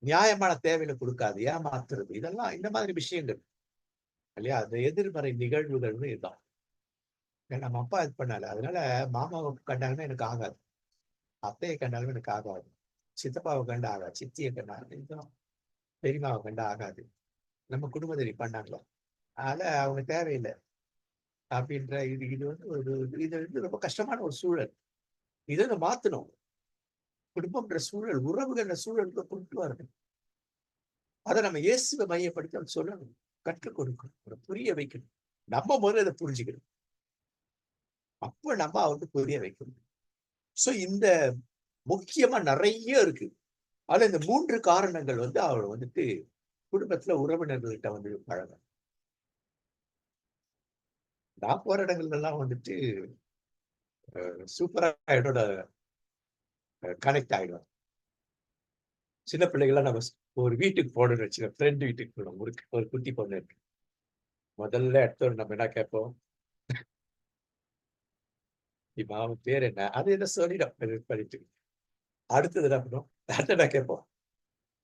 நியாயமான தேவைகள குடுக்காது, ஏமாத்துறது. இதெல்லாம் இந்த மாதிரி விஷயங்கள். இல்லையா? அந்த எதிர்மறை நிகழ்வுகள்னு இதுதான். நம்ம அப்பா இது பண்ணால. அதனால மாமாவ கண்டாங்கன்னா எனக்கு ஆகாது. அத்தைய கண்டாலும் எனக்கு ஆகாது. சித்தப்பாவ கண்டா ஆகாது. சித்திய கண்டா இதுதான். பெரியம்மாவ கண்டா ஆகாது. நம்ம குடும்பத்துல இப்படி பண்ணாங்களா? அதனால அவங்க தேவையில்ல. அப்படின்ற இது இது வந்து ஒரு இது வந்து ரொம்ப கஷ்டமான ஒரு சூழல். இத மாத்தணும். குடும்பம்ன்ற சூழல், உறவுகள்ன்ற சூழலுக்கு கொண்டு வரணும். அத நம்ம இயேசுவ மையப்படுத்தி அவனுக்கு சொல்லணும். கற்றுக் கொடுக்கணும். புரிய வைக்கணும். நம்ம முதல்ல இத புரிஞ்சுக்கணும். அப்ப நம்ம அவருக்கு புரிய வைக்கணும். சோ இந்த முக்கியமா நெறைய இருக்கு. ஆனா இந்த 3 காரணங்கள் வந்து அவர் வந்துட்டு குடும்பத்துல உறவினர்கள்ட்ட வந்து பழகும். நான் போற இடங்கள்லாம் வந்துட்டு சூப்பரா என்னோட கனெக்ட் ஆயிடும். சின்ன பிள்ளைகள்லாம் நம்ம ஒரு வீட்டுக்கு போனோம்னு வச்சுக்கோங்க. ஃப்ரெண்ட் வீட்டுக்கு போனோம். ஒரு ஒரு குட்டி பொண்ணு இருக்கு. முதல்ல எடுத்தோனே நம்ம என்ன கேட்போம்? இப்ப அவன் பேர் என்ன? அது என்ன சொல்லிடும். இது பண்ணிட்டு. அடுத்தது என்ன பண்ணுவோம்? அடுத்து என்ன கேட்போம்?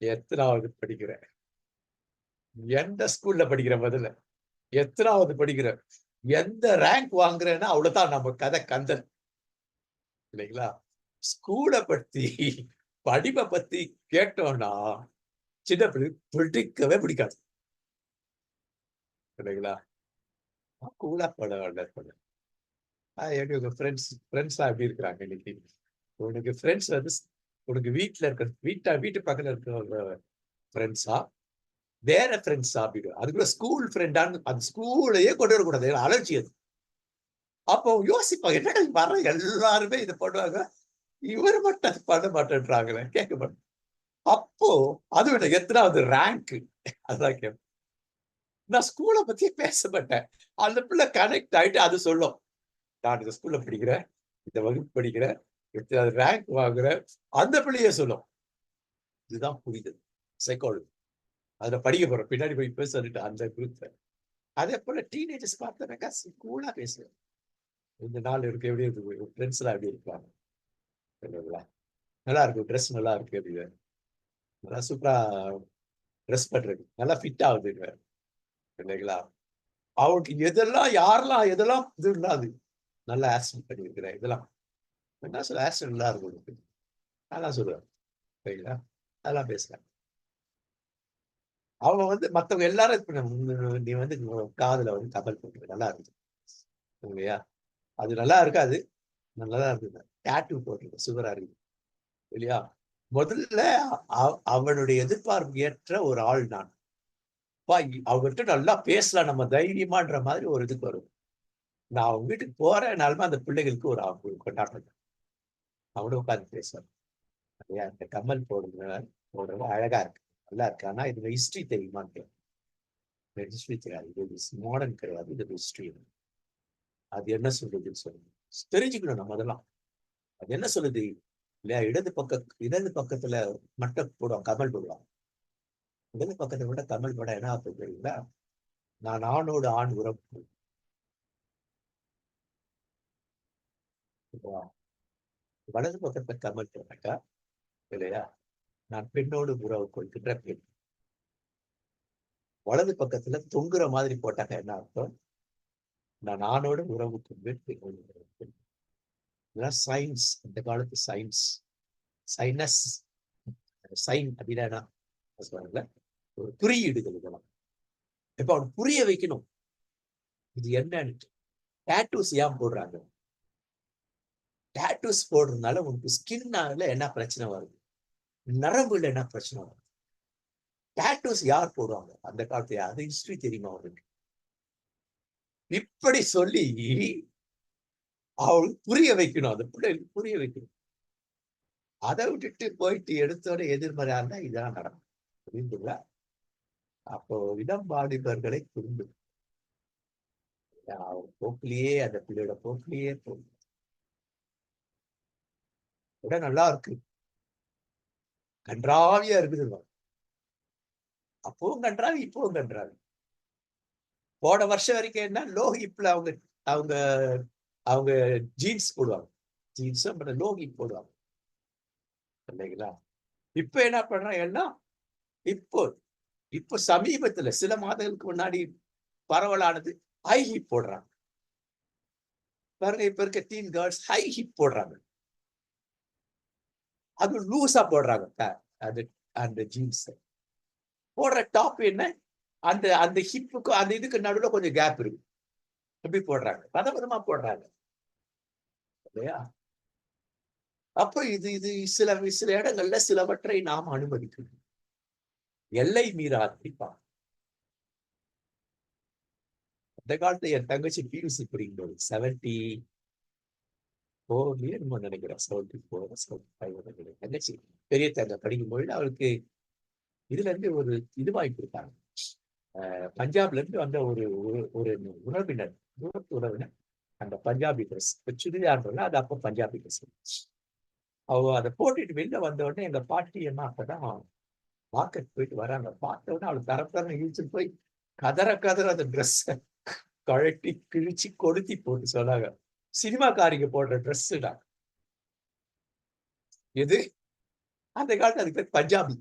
எத்தனாவது படிக்கிற? எந்த ஸ்கூல்ல படிக்கிற முதல்ல? எத்தனாவது படிக்கிற? எந்த ரேங்க் வாங்குறேன்னா அவ்வளவுதான் நம்ம கதை கந்தல். இல்லைங்களா? ஸ்கூல பத்தி, படிப்ப பத்தி கேட்டோம்னா, சின்ன பிள்ளைக்கு பிடிக்கவே பிடிக்காது. இல்லைங்களா? கூலா படம். எப்படி உங்க ஃப்ரெண்ட்ஸ்லாம் எப்படி இருக்கிறாங்க இன்னைக்கு? உனக்கு ஃப்ரெண்ட்ஸ் வந்து உனக்கு வீட்ல இருக்க வீட்டு பக்கத்துல இருக்கிறவங்க ஃப்ரெண்ட்ஸா? வேற ஃப்ரெண்ட்ஸா? அப்படின்னு. அதுக்குள்ள ஸ்கூல் ஃப்ரெண்டான்னு அந்த ஸ்கூலையே கொண்டு வரக்கூடாது. அலர்ஜி அது. அப்போ யோசிப்பாங்க. என்னடா வர்ற எல்லாருமே இத பண்ணுவாங்க. இவரு மட்டும் அது பண்ண மாட்டேன்றாங்களே! கேட்க மாட்டேன். அப்போ அதுவும் என்ன எத்தனாவது ரேங்க்? அதான் கேட்பேன். நான் ஸ்கூல பத்தியே பேச மாட்டேன். அந்த பிள்ளை கனெக்ட் ஆயிட்டு அது சொல்லும். நான் இந்த ஸ்கூல்ல படிக்கிறேன். இந்த வகுப்பு படிக்கிறேன். இத்தனாவது ரேங்க் வாங்குறேன். அந்த பிள்ளையே சொல்லும். இதுதான் புரிதல். சைக்காலஜி. அதுல படிக்க போறோம். பின்னாடி போய் சொல்லிட்டு அந்த குரூப்ல. அதேபோல டீனேஜர்ஸ் பார்த்தோம்னாக்கா கூலா பேசுவேன். இந்த நாள் இருக்கு எப்படி இருக்கு? ஃப்ரெண்ட்ஸ்லாம் எப்படி இருக்காங்க? இல்லைங்களா? நல்லா இருக்கு. ட்ரெஸ் நல்லா இருக்கு அப்படின்னுவேன். நல்லா சூப்பரா டிரெஸ் பண்றீங்க. நல்லா ஃபிட் ஆகுதுன்னுவேன். இல்லைங்களா? அவருக்கு யாரெல்லாம் எதெல்லாம் இது இல்லாது. நல்லா ஹேர் ஸ்டைல் பண்ணியிருக்கிறேன். இதெல்லாம். என்ன சொல்ல ஹேர் ஸ்டைல் நல்லா இருக்கும் உனக்கு. அதெல்லாம் சொல்லுவேன். சரிங்களா? அதெல்லாம் பேசுவேன். அவங்க வந்து மத்தவங்க எல்லாரும் இது பண்ணுவாங்க. நீ வந்து காதுல வந்து கமல் போட்டுரு. நல்லா இருக்குது. இல்லையா? அது நல்லா இருக்காது. நல்லாதான் இருந்தது. டாட்டூ போட்டிருக்க. சூப்பரா இருக்குது. இல்லையா? முதல்ல அவனுடைய எதிர்பார்ப்புக்கு ஏற்ற ஒரு ஆள் நான். அப்பா அவர்ட்ட நல்லா பேசலாம் நம்ம தைரியமான்ற மாதிரி ஒரு இதுக்கு வரும். நான் அவங்க வீட்டுக்கு போறேனாலுமே அந்த பிள்ளைகளுக்கு ஒரு கொண்டாட்டம். அவனோட உட்காந்து பேசுவார். ஐயா இந்த கம்மல் போடுறது அழகா இருக்கு, நல்லா இருக்கு. ஆனா இதுல ஹிஸ்டரி தெரியுமான்னு கேட்கும். ஹிஸ்டரி தெரியாது, இது மாடர்ன் கிடையாது, இது ஹிஸ்டரி. அது என்ன சொல்லுதுன்னு சொல்லுங்க, தெரிஞ்சுக்கணும் நம்ம அதெல்லாம். அது என்ன சொல்லுது இல்லையா? இடது பக்கத்துல மட்டும் போடுவாங்க, கமல் போடுவாங்க. இடது பக்கத்தை விட கமல் படம் என்ன ஆகும் தெரியுங்களா? நான் ஆணோடு ஆண் உறவு. வலது பக்கத்துல கமல் போட்டாக்கா இல்லையா, நான் பெண்ணோடு உறவு கொள்கின்ற பெண். வலது பக்கத்துல தொங்குற மாதிரி போட்டாக்க என்ன அர்த்தம்? நான் ஆணோடு உறவு கொள்வேன், பெண்ணோடு உறவு கொள்வேன். இதெல்லாம் சயின்ஸ், அந்த காலத்து சயின்ஸ். சைனஸ் சைன் அப்படின்னா சொல்றாங்கல்ல, ஒரு குறியீடுகள் இதெல்லாம். இப்ப அவனுக்கு புரிய வைக்கணும் இது என்னன்னு. டேட்டூஸ் ஏன் போடுறாங்க? டேட்டூஸ் போடுறதுனால உனக்கு ஸ்கின்னால என்ன பிரச்சனை வருது, நரம்புல என்ன பிரச்சனை வருது. டேட்டூஸ் யார் போடுவாங்க அந்த காலத்துல? அது ஹிஸ்டரி தெரியுமா அவருக்கு? இப்படி சொல்லி அவளுக்கு புரிய வைக்கணும், அந்த பிள்ளைகளுக்கு புரிய வைக்கணும். அதை விட்டுட்டு போயிட்டு எடுத்தோட எதிர்மறையா இருந்தா இதெல்லாம் நடக்கும். புரியுதுங்களா? அப்போ இடம் வாலிபர்களை புரிந்து அவர் போக்கிலேயே, அந்த பிள்ளையோட போக்கிலேயே போகும். விட நல்லா இருக்கு, கன்றாவியா இருக்குது. அப்பவும் கன்றாவி, இப்பவும் கன்றாவி. போன வருஷம் வரைக்கும் என்ன, லோ ஹிப்ல அவங்க அவங்க அவங்க ஜீன்ஸ் போடுவாங்க, ஜீன்ஸும் லோ ஹிப் போடுவாங்க இல்லைங்களா? இப்ப என்ன பண்றாங்க எல்லாம், இப்போ இப்போ சமீபத்துல சில மாதங்களுக்கு முன்னாடி பரவலானது ஹை ஹிப் போடுறாங்க பாருங்க. இப்ப இருக்க டீன் கேர்ள்ஸ் ஹை ஹிப் போடுறாங்க, அது லூசா போடுறாங்க. அது அந்த ஜீன்ஸ் போடுற டாப் என்ன, அந்த அந்த ஹிப்புக்கு அந்த இதுக்கு நடுவுல கொஞ்சம் கேப் இருக்கு, எப்படி போடுறாங்க, பதமா போடுறாங்க இல்லையா? அப்ப இது இது சில சில இடங்கள்ல சிலவற்றை நாம் அனுமதிக்கணும், எல்லை மீறாதிப்பா. அந்த காலத்துல என் தங்கச்சி பியூசி படிக்கும்போது 74 நினைக்கிறேன், 74 75 நினைக்கிறேன். தங்கச்சி பெரிய தங்க படிக்கும்போது அவளுக்கு இதுல இருந்து ஒரு இது வாங்கி கொடுத்தாங்க. பஞ்சாப்ல இருந்து வந்த ஒரு ஒரு உறவினர், தூரத்து உறவினர், அந்த பஞ்சாபி ட்ரெஸ் சுடிதார், அது அப்ப பஞ்சாபி ட்ரெஸ். அவ அதை போட்டுட்டு வெளில வந்த உடனே எங்க பாட்டி என்ன அப்பதான் மார்க்கெட் போயிட்டு வராங்க. பார்த்த உடனே அவளை தரத்தரம் இழுத்துட்டு போய் கதற கதற அந்த ட்ரெஸ் கழட்டி கிழிச்சு கொளுத்தி போட்டு சொன்னாங்க, சினிமாக்காரிங்க போடுற ட்ரெஸ் தான் எது. அந்த காலத்துல அதுக்கு பேர் பஞ்சாபி.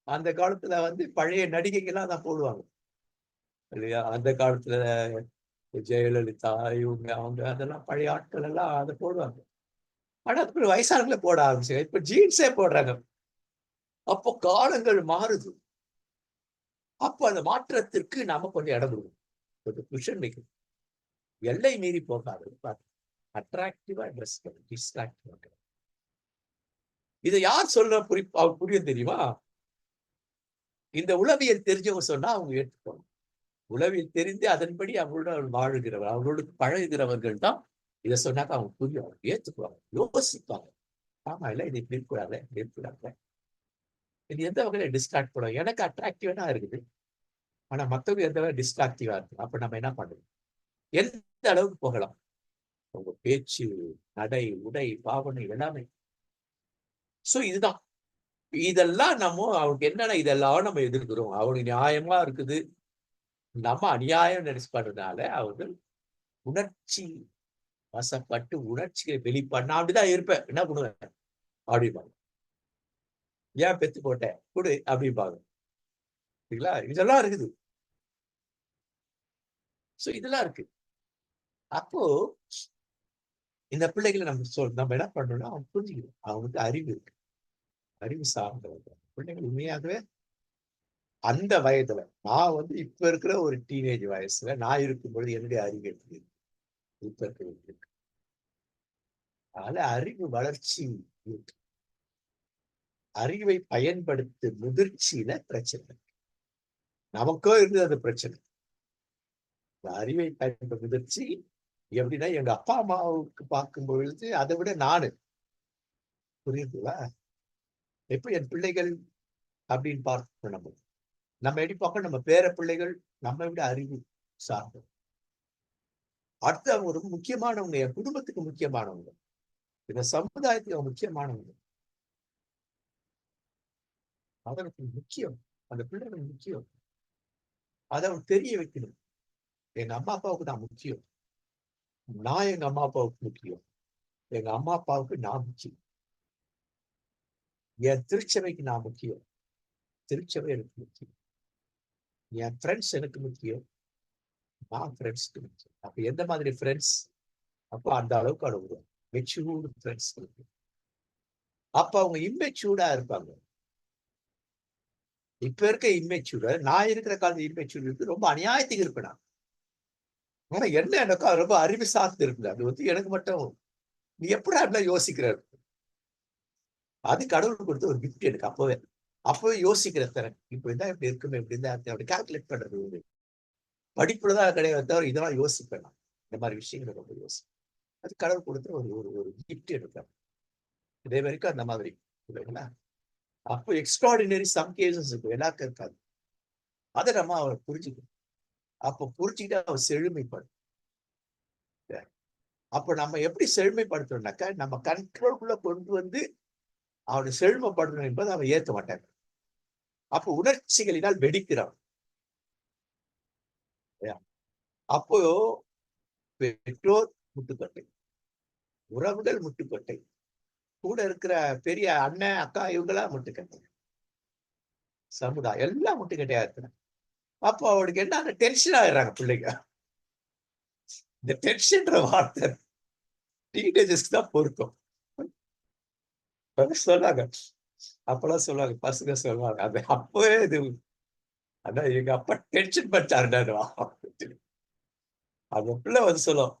அந்த காலத்துல பழைய நடிகைகள்லாம் தான் போடுவாங்க இல்லையா? அந்த காலத்துல ஜெயலலிதா இவங்க அவங்க அதெல்லாம் பழைய ஆட்கள் எல்லாம் அதை போடுவாங்க. ஆனா அதுக்கு வயசானவங்களே போட ஆரம்பிச்சு, இப்ப ஜீன்ஸே போடுறாங்க. அப்போ காலங்கள் மாறுது. அப்போ அந்த மாற்றத்திற்கு நாம கொஞ்சம் இடம் கொடுக்கணும், கொஞ்சம் புஷன் வைக்கணும். எல்லை மீறி போகாது, அட்ராக்டிவா ட்ரெஸ் பண்ணும், டிஸ்ட்ராக்டிவா. இதை யார் சொல்ற புரியும் தெரியுமா? இந்த உளவியல் தெரிஞ்சவங்க சொன்னா அவங்க ஏற்றுக்கணும். உளவியல் தெரிந்து அதன்படி அவங்களோட வாழுகிறவர், அவங்களோட பழகுகிறவர்கள் தான் இதை சொன்னாக்க அவங்க புரியும், அவங்க ஏற்றுக்குவாங்க, யோசிப்பாங்க. ஆமா இல்ல, இது இப்படி இருக்கக்கூடாது, இப்படி இருக்கக்கூடாது, இது எந்த வகையில டிஸ்ட்ராக்ட் பண்ணும். எனக்கு அட்ராக்டிவா இருக்குது, ஆனா மத்தவங்க எந்த வகையில டிஸ்ட்ராக்டிவா இருக்கு. அப்ப நம்ம என்ன பண்றோம், எந்த அளவுக்கு போகலாம், உங்க பேச்சு, நடை, உடை, பாவனை எல்லாமே. சோ இதுதான், இதெல்லாம் நம்ம அவனுக்கு என்னன்னா இதெல்லாம் நம்ம எதிர்க்கிறோம். அவனுக்கு நியாயமா இருக்குது, நம்ம அநியாயம் நினைச்சு பண்றதுனால அவர்கள் உணர்ச்சி வசப்பட்டு உணர்ச்சியை வெளிப்பட, நான் அப்படிதான் இருப்பேன், என்ன பண்ணுவேன் அப்படிம்பாங்க. ஏன் பெத்து போட்டேன் கொடு அப்படிம்பாங்க. சரிங்களா? இதெல்லாம் இருக்குது. சோ இதெல்லாம் இருக்கு. அப்போ இந்த பிள்ளைகளை நம்ம என்ன பண்றோம்னா, அவன் புரிஞ்சுக்கணும், அவனுக்கு அறிவு இருக்கு, அறிவு சார்ந்தவங்க பிள்ளைகள். உண்மையாகவே அந்த வயதுல நான் இப்ப இருக்கிற ஒரு டீனேஜ் வயசுல நான் இருக்கும்பொழுது என்னுடைய அறிவு எப்படி இருக்கு, இப்ப இருக்கிற அதனால அறிவு வளர்ச்சி இருக்கு. அறிவை பயன்படுத்த முதிர்ச்சியில பிரச்சனை, நமக்கோ இருந்தது அந்த பிரச்சனை. அறிவை பயன்படுத்த முதிர்ச்சி எப்படின்னா எங்க அப்பா அம்மாவுக்கு பார்க்கும் பொழுது அதை விட நானு, புரியுதுங்களா? எப்ப என் பிள்ளைகள் அப்படின்னு பார்க்கணும். நம்ம எப்படி பார்க்கணும், நம்ம பேர பிள்ளைகள் நம்ம விட அறிவு சார்ந்தது. அடுத்து அவங்க ரொம்ப முக்கியமானவங்க, என் குடும்பத்துக்கு முக்கியமானவங்க, இந்த சமுதாயத்துக்கு அவங்க முக்கியமானவங்க. அதற்கு முக்கியம், அந்த பிள்ளைகள் முக்கியம். அதை அவங்க தெரிய வைக்கணும். எங்க அம்மா அப்பாவுக்கு நான் முக்கியம், நான் எங்க அம்மா அப்பாவுக்கு முக்கியம், எங்க அம்மா அப்பாவுக்கு நான் முக்கியம், என் திருச்சபைக்கு நான் முக்கியம், திருச்சபை எனக்கு முக்கியம், என் ஃப்ரெண்ட்ஸ் எனக்கு முக்கியம், நான் ஃப்ரெண்ட்ஸ்க்கு முக்கியம். அப்ப எந்த மாதிரி ஃப்ரெண்ட்ஸ்? அப்ப அந்த அளவுக்கு அனுபவம் மெச்சூர்டு ஃப்ரெண்ட்ஸ் இருக்கு. அப்ப அவங்க இம்மெச்சூர்டா இருப்பாங்க. இப்ப இருக்க இம்மெச்சூர்டு, நான் இருக்கிற காலத்து இம்மெச்சூர்டு இருக்கு, ரொம்ப அநியாயத்துக்கு இருப்பேன் நான். ஆனா என்ன எனக்கா ரொம்ப அறிவு சார்ந்து இருக்குது. அது வந்து எனக்கு மட்டும் நீ எப்படி அப்படிலாம் யோசிக்கிற? அது கடவுள் கொடுத்த ஒரு கிஃப்ட் எனக்கு அப்பவே. அப்பவே யோசிக்கிற திறன். இப்ப இருந்தா இப்படி இருக்குமே, இப்படி இருந்தா அப்படி கால்குலேட் பண்றது ஒரு படிப்புலதான் கிடையாது தவிர இதெல்லாம் யோசிப்பேன் நான். இந்த மாதிரி விஷயங்களை ரொம்ப யோசிப்பேன். அது கடவுள் கொடுத்த ஒரு ஒரு ஒரு கிஃப்ட் எனக்கு. இதே வரைக்கும் அந்த மாதிரி இல்லைங்களா? அப்போ எக்ஸ்ட்ராடினரி சம் கேசஸ் இருக்கும், எல்லாருக்கும் இருக்காது. அதை நம்ம அவர் புரிஞ்சுக்கணும். அப்போ புரிஞ்சுக்கிட்டு அவர் செழுமைப்படும். அப்ப நம்ம எப்படி செழுமைப்படுத்தணும்னாக்கா, நம்ம கண்ட்ரோல்குள்ள கொண்டு வந்து அவனை செழுமைப்படுத்தணும் என்பதை அவன் ஏற்க மாட்டாங்க. அப்போ உணர்ச்சிகளினால் வெடிக்கிறான். அப்போ பெற்றோர் முட்டுக்கட்டை, உறவுகள் முட்டுக்கட்டை, கூட இருக்கிற பெரிய அண்ணன் அக்கா இவங்களா முட்டுக்கட்டை, சமுதாயம் எல்லாம் முட்டுக்கட்டையா இருக்கிறாங்க. அப்போ அவனுக்கு என்ன டென்ஷன் ஆயிடுறாங்க பிள்ளைங்க. இந்த டென்ஷன்ற வார்த்தை டீனேஜர்ஸ்க்கு தான் பொருத்தம். சொன்னாங்க, அப்பெல்லாம் சொல்லுவாங்க, பசங்க சொல்லுவாங்க, அது அப்பவே இது அதான் எங்க அப்பா டென்ஷன் பண்ணிட்டாருடா. அந்த பிள்ளை வந்து சொல்லும்,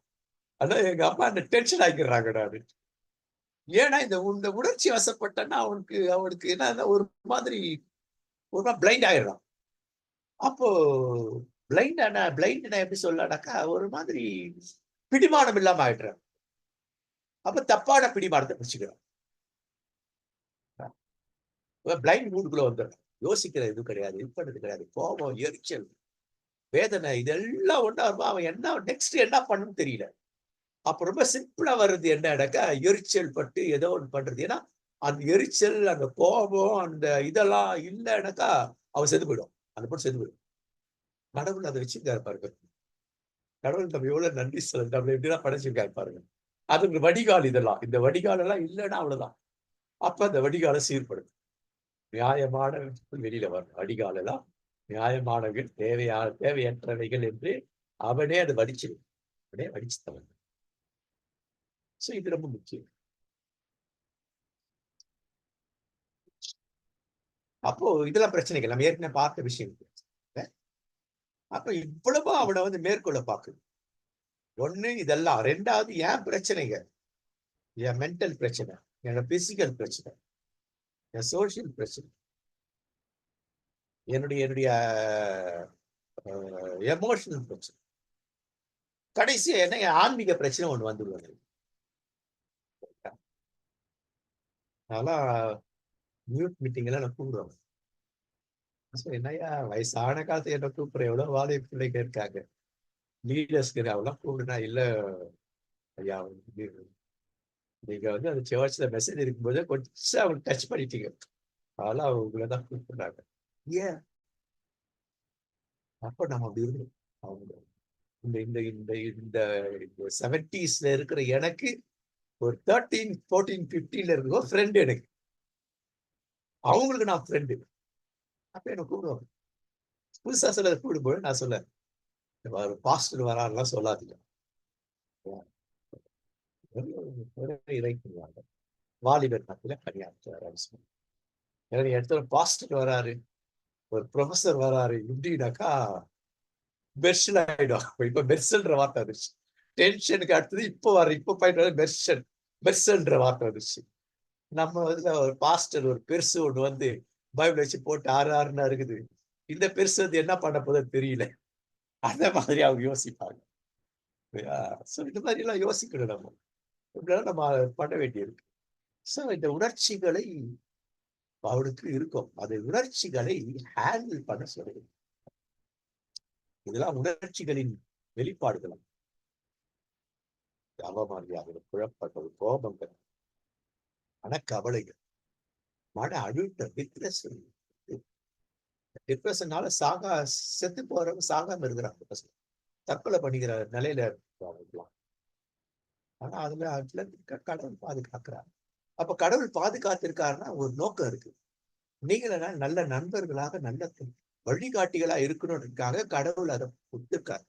அதான் எங்க அப்பா அந்த டென்ஷன் ஆக்கிடுறாங்கடா. ஏன்னா இந்த உணர்ச்சி வசப்பட்டன்னா அவனுக்கு அவனுக்கு என்ன ஒரு மாதிரி பிளைண்ட் ஆயிடுறான். அப்போ பிளைண்ட் எப்படி சொல்லலாம்னாக்கா ஒரு மாதிரி பிடிமானம் இல்லாம ஆயிடுறான். அப்ப தப்பான பிடிமானத்தை பிடிச்சுக்கிறான். பிளைண்ட் மூடுக்குள்ள வந்துடும். யோசிக்கிற இது கிடையாது, இது பண்ணது கிடையாது. கோபம், எரிச்சல், வேதனை இதெல்லாம் ஒண்ணா வருமா, அவன் என்ன நெக்ஸ்ட் என்ன பண்ணணும்னு தெரியல. அப்ப ரொம்ப சிம்பிளா வர்றது என்னன்னாக்கா, எரிச்சல் பட்டு ஏதோ ஒன்று பண்றது. ஏன்னா அந்த எரிச்சல், அந்த கோபம், அந்த இதெல்லாம் இல்லைன்னாக்கா அவன் செத்து போயிடும். அந்த பொண்ணு செத்து போயிடும். கடவுள் அதை வச்சிருக்காரு பாருங்க. கடவுள் நம்ம எவ்வளவு நன்றி சொல்ல, நம்ம எப்படிலாம் படைச்சிருக்காரு பாருங்க. அது வடிகால். இதெல்லாம் இந்த வடிகால் எல்லாம் இல்லைன்னா அவ்வளவுதான். அப்ப அந்த வடிகாலை சீர்படுது. நியாயமான வெளியில வரும். வடிகால் எல்லாம் நியாயமானவர்கள், தேவையற்றவைகள் என்று அவனே அதை வடிச்சிடும். அவனே வடிச்சு தவன். சோ இது ரொம்ப முக்கியம். அப்போ இதெல்லாம் பிரச்சனைகள் நம்ம ஏற்கனவே பார்த்த விஷயம். அப்ப இவ்வளவு அவனை வந்து மேற்கொள்ள பார்க்குது. ஒண்ணு இதெல்லாம், ரெண்டாவது என் பிரச்சனைங்க, என் மென்டல் பிரச்சனை, என்னோட பிசிக்கல் பிரச்சனை, என் சோசியல் பிரச்சனை, என்னுடைய என்னுடைய எமோஷனல் பிரச்சனை, கடைசியா என்ன என் ஆன்மீக பிரச்சனை ஒண்ணு வந்துடுவாங்க. அதெல்லாம் மியூட் மீட்டிங் எல்லாம் நான் கூப்பிடுவாங்க. என்னையா வயசான காலத்து என்ன கூப்பிடுற, எவ்வளவு வாழை பிள்ளைங்க இருக்காங்க, லீடர்ஸ்க்கு அவெல்லாம் கூப்பிடுனா இல்ல ஐயா, நீங்க வந்து அந்த சர்ச்ல மெசேஜ் இருக்கும்போது கொஞ்சம் அவங்க டச் பண்ணிட்டீங்க, அதெல்லாம் அவங்களதான் கூப்பிடுறாங்க. ஏன் அப்ப நம்ம அப்படி இருக்கணும். அவங்க இந்த இந்த இந்த இந்த 70s இருக்கிற எனக்கு ஒரு 13, 14, 15 இருக்க ஃப்ரெண்டு எனக்கு, அவங்களுக்கு நான் ஃப்ரெண்டு. அப்ப என்ன கூப்பிடுவாங்க. புதுசா சில கூப்பிடும்போது நான் சொல்ல, பாஸ்டர் வரான்லாம் சொல்லாதீங்க, இறைக்குவாங்க. வாலிபர் மத்தியில பணியாற்றுவார். இடத்துல பாஸ்டர் வராரு, ஒரு ப்ரொஃபசர் வராரு இப்படின்னாக்கா மெர்சல் ஆயிடும். இப்ப மெர்சல்ன்ற வார்த்தை வந்துருச்சு. டென்ஷனுக்கு அடுத்தது இப்ப போயிட்டு மெர்சல்ன்ற வார்த்தை வந்துருச்சு. நம்ம வந்து ஒரு பாஸ்டர் ஒரு பெருசு ஒண்ணு வந்து பைபிள் வச்சு போட்டு ஆறுன்னு இருக்குது. இந்த பெருசு வந்து என்ன பண்ண போதுன்னு தெரியல. அந்த மாதிரி அவங்க யோசிப்பாங்க. இந்த மாதிரி எல்லாம் யோசிக்கணும் நம்ம. இப்படிலாம் நம்ம பண்ண வேண்டியிருக்கு. சோ இந்த உணர்ச்சிகளை அவனுக்கு இருக்கும். அந்த உணர்ச்சிகளை ஹேண்டில் பண்ண சொல்லுது. இதெல்லாம் உணர்ச்சிகளின் வெளிப்பாடுகள். அவமரியாதை, குழப்பங்கள், கோபங்கள், மனக்கவலைகள், மன அழுத்தம், டிப்ரெஷனால செத்து போறவங்க சாகாம இருக்கிறாங்க. தற்கொலை பண்ணிக்கிற நிலையில இருக்கலாம். ஆனா அதுல கடவுள் பாதுகாக்கிறார். அப்ப கடவுள் பாதுகாத்திருக்காருன்னா ஒரு நோக்கம் இருக்கு. நீங்கள நல்ல நண்பர்களாக, நல்ல வழிகாட்டிகளா இருக்கணும்ன்றதுக்காக கடவுள் அதை கொடுத்திருக்காரு.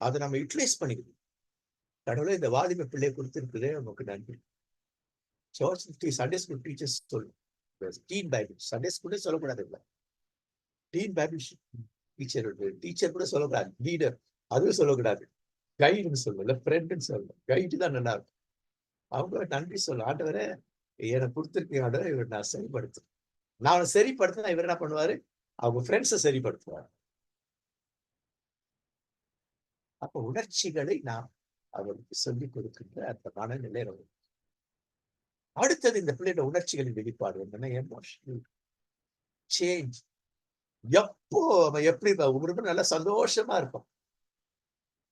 அதை நம்ம யூட்டிலைஸ் பண்ணிக்கணும். கடவுளை இந்த வாலிப பிள்ளையை கொடுத்திருக்குதே நமக்கு நன்றி. சண்டே ஸ்கூல் டீச்சர்ஸ் சொல்லும். டீன் பைபிள் சண்டே ஸ்கூல்லே சொல்லக்கூடாது. இல்லை டீன் பைபிள் டீச்சர் கூட சொல்லக்கூடாது. லீடர் அதுவும் சொல்லக்கூடாது. கைடுன்னு சொல்லணும், இல்லை ஃப்ரெண்டுன்னு சொல்லணும். கைடு தான் நல்லா இருக்கும். அவங்க நன்றி சொல்லும். ஆண்டவரே எனக்கு கொடுத்துருக்கீங்க ஆண்டவரை, இவர் நான் சரிப்படுத்து. நான் அவனை சரிப்படுத்தினா இவர் என்ன பண்ணுவாரு? அவங்க ஃப்ரெண்ட்ஸை சரிப்படுத்துவார். அப்ப உணர்ச்சிகளை நாம் அவருக்கு சொல்லிக் கொடுக்கின்ற அந்த மனநிலை ரொம்ப. அடுத்தது இந்த பிள்ளையோட உணர்ச்சிகளின் வெளிப்பாடு என்னன்னா எமோஷனல் சேஞ்ச். எப்போ அவன் எப்படி ரொம்ப நல்லா சந்தோஷமா இருக்கும்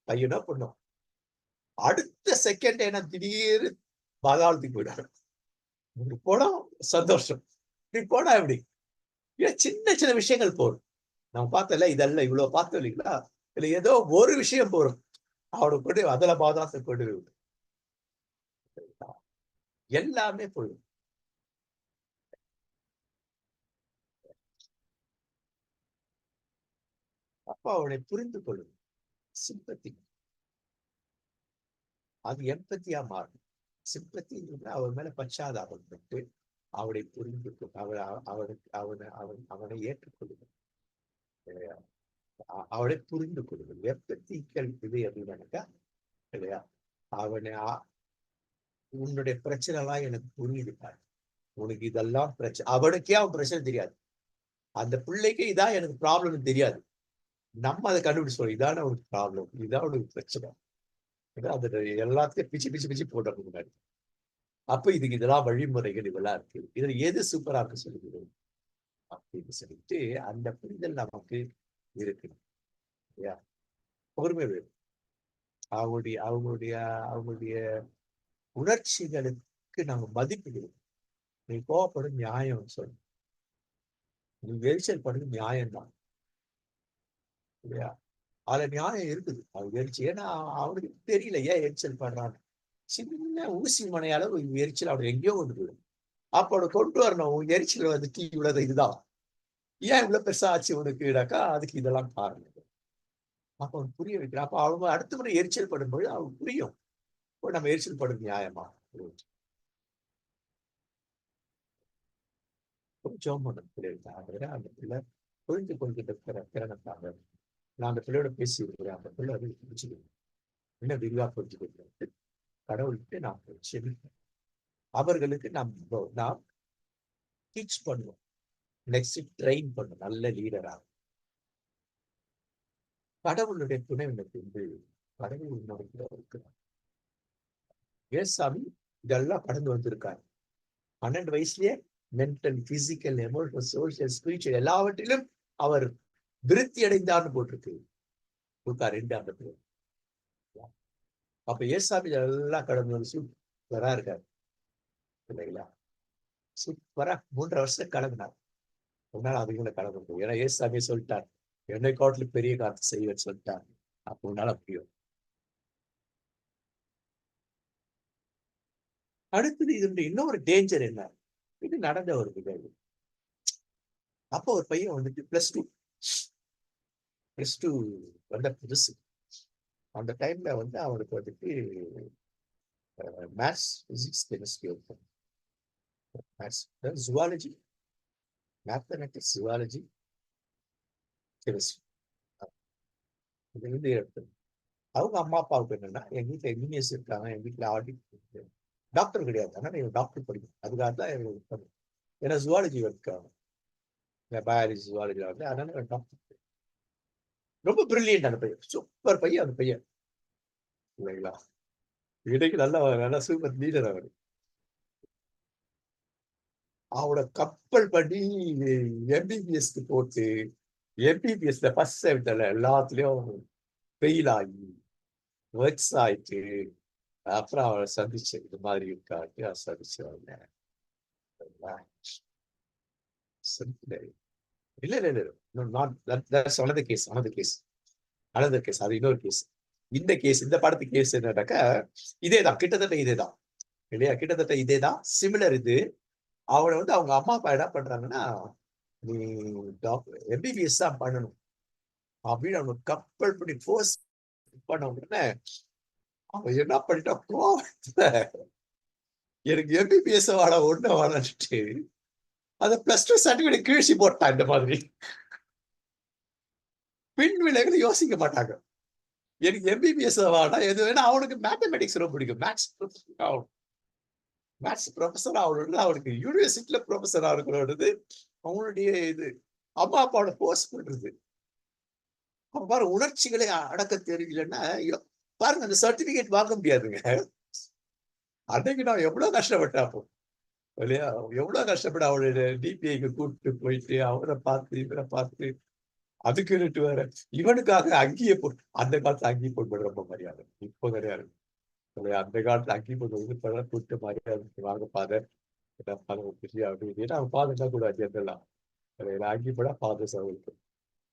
பையனோ பொண்ணும், அடுத்த செகண்ட் என்ன திடீர்னு பாதாளத்துக்கு போயிடும். போனா சந்தோஷம், இப்படி போனா எப்படி? சின்ன சின்ன விஷயங்கள் போடும். நம்ம பார்த்தல இதெல்லாம் இவ்வளவு பார்த்தோம் இல்லைங்களா? இதுல ஏதோ ஒரு விஷயம் போடும், அவனுக்கு கொண்டு அதுல பாதாளத்தை கொண்டு விடும். எல்லாமே போயிடும். அப்ப அவனை புரிந்து கொள்ளும். சிம்பத்தி அது எம்பத்தியா மாறும். சிம்பத்தி அவன் மேல பச்சாதாபம் பெற்று அவனை புரிந்து அவனை ஏற்றுக்கொள்ளுங்கள், அவனை புரிந்து கொள்ளுங்கள். எம்பத்திக்கள் இது அப்படின்னாக்கா இல்லையா, அவனை உன்னுடைய பிரச்சனை எல்லாம் எனக்கு புரியுதுப்பாரு, உனக்கு இதெல்லாம் பிரச்சனை. அவனுக்கே அவன் பிரச்சனை தெரியாது, அந்த பிள்ளைக்கு இதான் எனக்கு ப்ராப்ளம் தெரியாது. நம்ம அதை கண்டுபிடிச்சு சொல்றோம், இதான ஒரு ப்ராப்ளம், இதான் ஒரு பிரச்சனை. அது எல்லாத்தையும் பிச்சு பிச்சு பிச்சு போடுறது முன்னாடி. அப்ப இதுக்கு இதெல்லாம் வழிமுறைகள் இதெல்லாம் இருக்கு. இதுல எது சூப்பரா இருக்கு சொல்லுங்க அப்படின்னு சொல்லிட்டு அந்த புரிதல் நமக்கு இருக்கு. பொறுமை வேணும். அவங்களுடைய அவங்களுடைய அவங்களுடைய உணர்ச்சிகளுக்கு நம்ம மதிப்பு கொடுக்கணும். நீ கோவப்படும் நியாயம் சொல்லு, நீ எரிச்சல் படுறது நியாயம்தான் இல்லையா? அதுல நியாயம் இருக்குது. அவன் எரிச்சல், ஏன்னா அவனுக்கு தெரியல ஏன் எரிச்சல் படுறான்னு. சின்ன ஊசி மனை அளவு எரிச்சல் அவனை எங்கேயோ கொண்டு போயிடும். அப்ப அவனை கொண்டு வரணும். உன் எரிச்சல் வந்துட்டு இவ்வளவு இதுதான், ஏன் இவ்வளவு பெருசா ஆச்சு உனக்குனாக்கா அதுக்கு இதெல்லாம் காரணம். அப்ப அவன் புரிய வைக்கிறான். அப்ப அவங்க அடுத்த முறை எரிச்சல் படும்போது அவன் புரியும், நம்ம எரிச்சல் படும் நியாயமா. ஜோம் பண்ண பிள்ளைகளுக்காக அந்த பிள்ளை புரிந்து கொள்கின்ற திறனத்தாக நான் அந்த பிள்ளையோட பேசி இருக்கிறேன். அந்த பிள்ளை அதை புரிச்சுக்கணும், இன்னும் விரிவா புரிஞ்சுக்கிறது. கடவுள்கிட்ட நாம் செபிப்போம். அவர்களுக்கு நாம் டீச் பண்ணுவோம். நெக்ஸ்ட் ட்ரெயின் பண்ணும் நல்ல லீடராக. கடவுளுடைய துணை வந்து கடவுள் இருக்கிறார். ஏசாமி இதெல்லாம் கடந்து வந்திருக்காரு. 12 வயசுலயே mental, physical, emotional, social, spiritual எல்லாவற்றிலும் அவர் விருத்தி அடைந்தார்னு போட்டிருக்கு. 2 அப்ப ஏசாமி எல்லாம் கடந்து வந்து சூப்பரா இருக்காரு இல்லைங்களா? சூப்பரா 3.5 வருஷம் கடந்தார். உன்னால அதுங்களை கடந்து முடியும். ஏன்னா ஏசாமி சொல்லிட்டார், என்னை காட்டிலும் பெரிய காத்து செய்வேன்னு சொல்லிட்டார். அப்போ உன்னால முடியும். அடுத்தது இதனுடைய இன்னொரு டேஞ்சர் என்ன? இது நடந்த ஒரு நிகழ்வு. அப்போ ஒரு பையன் வந்துட்டு +2 வந்த புதுசு. அந்த டைம்ல வந்து அவனுக்கு வந்துட்டு மேத்ஸ், பிசிக்ஸ், கெமிஸ்ட்ரி இருக்கும். Maths, zoology, mathematics, zoology, chemistry இது வந்து எடுத்தது. அவங்க அம்மா அப்பாவுக்கு என்னன்னா, எங்க வீட்டுல இன்ஜினியர்ஸ் இருக்காங்க, எங்க வீட்டுல ஆடிட், டாக்டர் கிடையாது, ஆனால் டாக்டர் படிக்கணும், அதுக்காக தான். ஏன்னா ஜுவாலஜி இருக்காங்க, பயாலஜி ஜுவாலஜி வந்து, அதனால டாக்டர். ரொம்ப பிரில்லியன்ட் அந்த பையன், சூப்பர் பையன் அந்த பையன். இல்லைங்களா? இன்னைக்கு நல்ல சூப்பர் லீடர் அவரு. அவட கப்பல் பண்ணி எம்பிபிஎஸ்க்கு போட்டு, எம்பிபிஎஸ்ல ஃபர்ஸ்ட் செமஸ்டர்ல எல்லாத்துலயும் ஃபெயில் ஆகி, வெக்ஸ் ஆயிட்டு, அப்புறம் அவர சந்திச்சேன். இது மாதிரி இருக்கான்ட்டு சந்திச்சு வந்தேன். இல்ல, இல்ல, இல்ல. No, not that, that's another case, another case, another case. அது இன்னொரு கேஸ். இந்த கேஸ், இந்த படத்து கேஸ் என்னன்னாக்கா, இதேதான். கிட்டத்தட்ட இதேதான். இல்லையா? கிட்டத்தட்ட இதேதான். சிமிலர் இது. அவன வந்து அவங்க அம்மா, அப்பா என்ன பண்றாங்கன்னா, "நீ எம்பிபிஎஸ் தான் பண்ணணும்." அப்படின்னு அவன கம்பல் பண்ணி ஃபோர்ஸ் பண்ண உடனே, அவன் என்ன பண்ணிட்டான், கோவத்துல எனக்கு எம்பிபிஎஸ் வேணாம், ஒண்ணும் வேணான்னுட்டு, அந்த +2 சர்டிபிகேட் கிழிச்சு போட்டான் இந்த மாதிரி. பின் விளைவுகள் யோசிக்க மாட்டாங்க. எனக்கு எம்பிபிஎஸ் வேணாம், எது வேணா. அவனுக்கு மேத்தமேட்டிக்ஸ் ரொம்ப பிடிக்கும். மேத்ஸ் ப்ரொஃபஸர் ஆகணும்னு அவனுக்கு யூனிவர்சிட்டியில ப்ரொஃபஸர் ஆகணும்ன்றது அவனுடைய இது. அம்மா அப்பாவோட ஃபோர்ஸ் பண்றது. அவன் பாரு, உணர்ச்சிகளை அடக்க தெரியலன்னா, பாருங்க, அந்த சர்டிபிகேட் வாங்க முடியாதுங்க. அன்னைக்கு நான் எவ்வளவு கஷ்டப்பட்டேன் அப்போ, இல்லையா? எவ்வளவு கஷ்டப்பட அவனுடைய டிபிஐக்கு கூப்பிட்டு போயிட்டு அவரை பார்த்து இவரை பார்த்து, அதுக்குன்னுட்டு வேற இவனுக்காக அங்கேயே போட்டு, அந்த காலத்துல அங்கேயே போட்டு ரொம்ப மரியாதை. இப்போ கிடையாது. அந்த காலத்துல அங்கேயே போட்டு இப்பதான் கூப்பிட்டு மரியாதை வாங்க ஃபாதர், அப்படின்னு அவன் ஃபாதர் தான் கூட ஜென்ரலா அங்கேயே போட ஃபாதர்ஸ் அவங்களுக்கு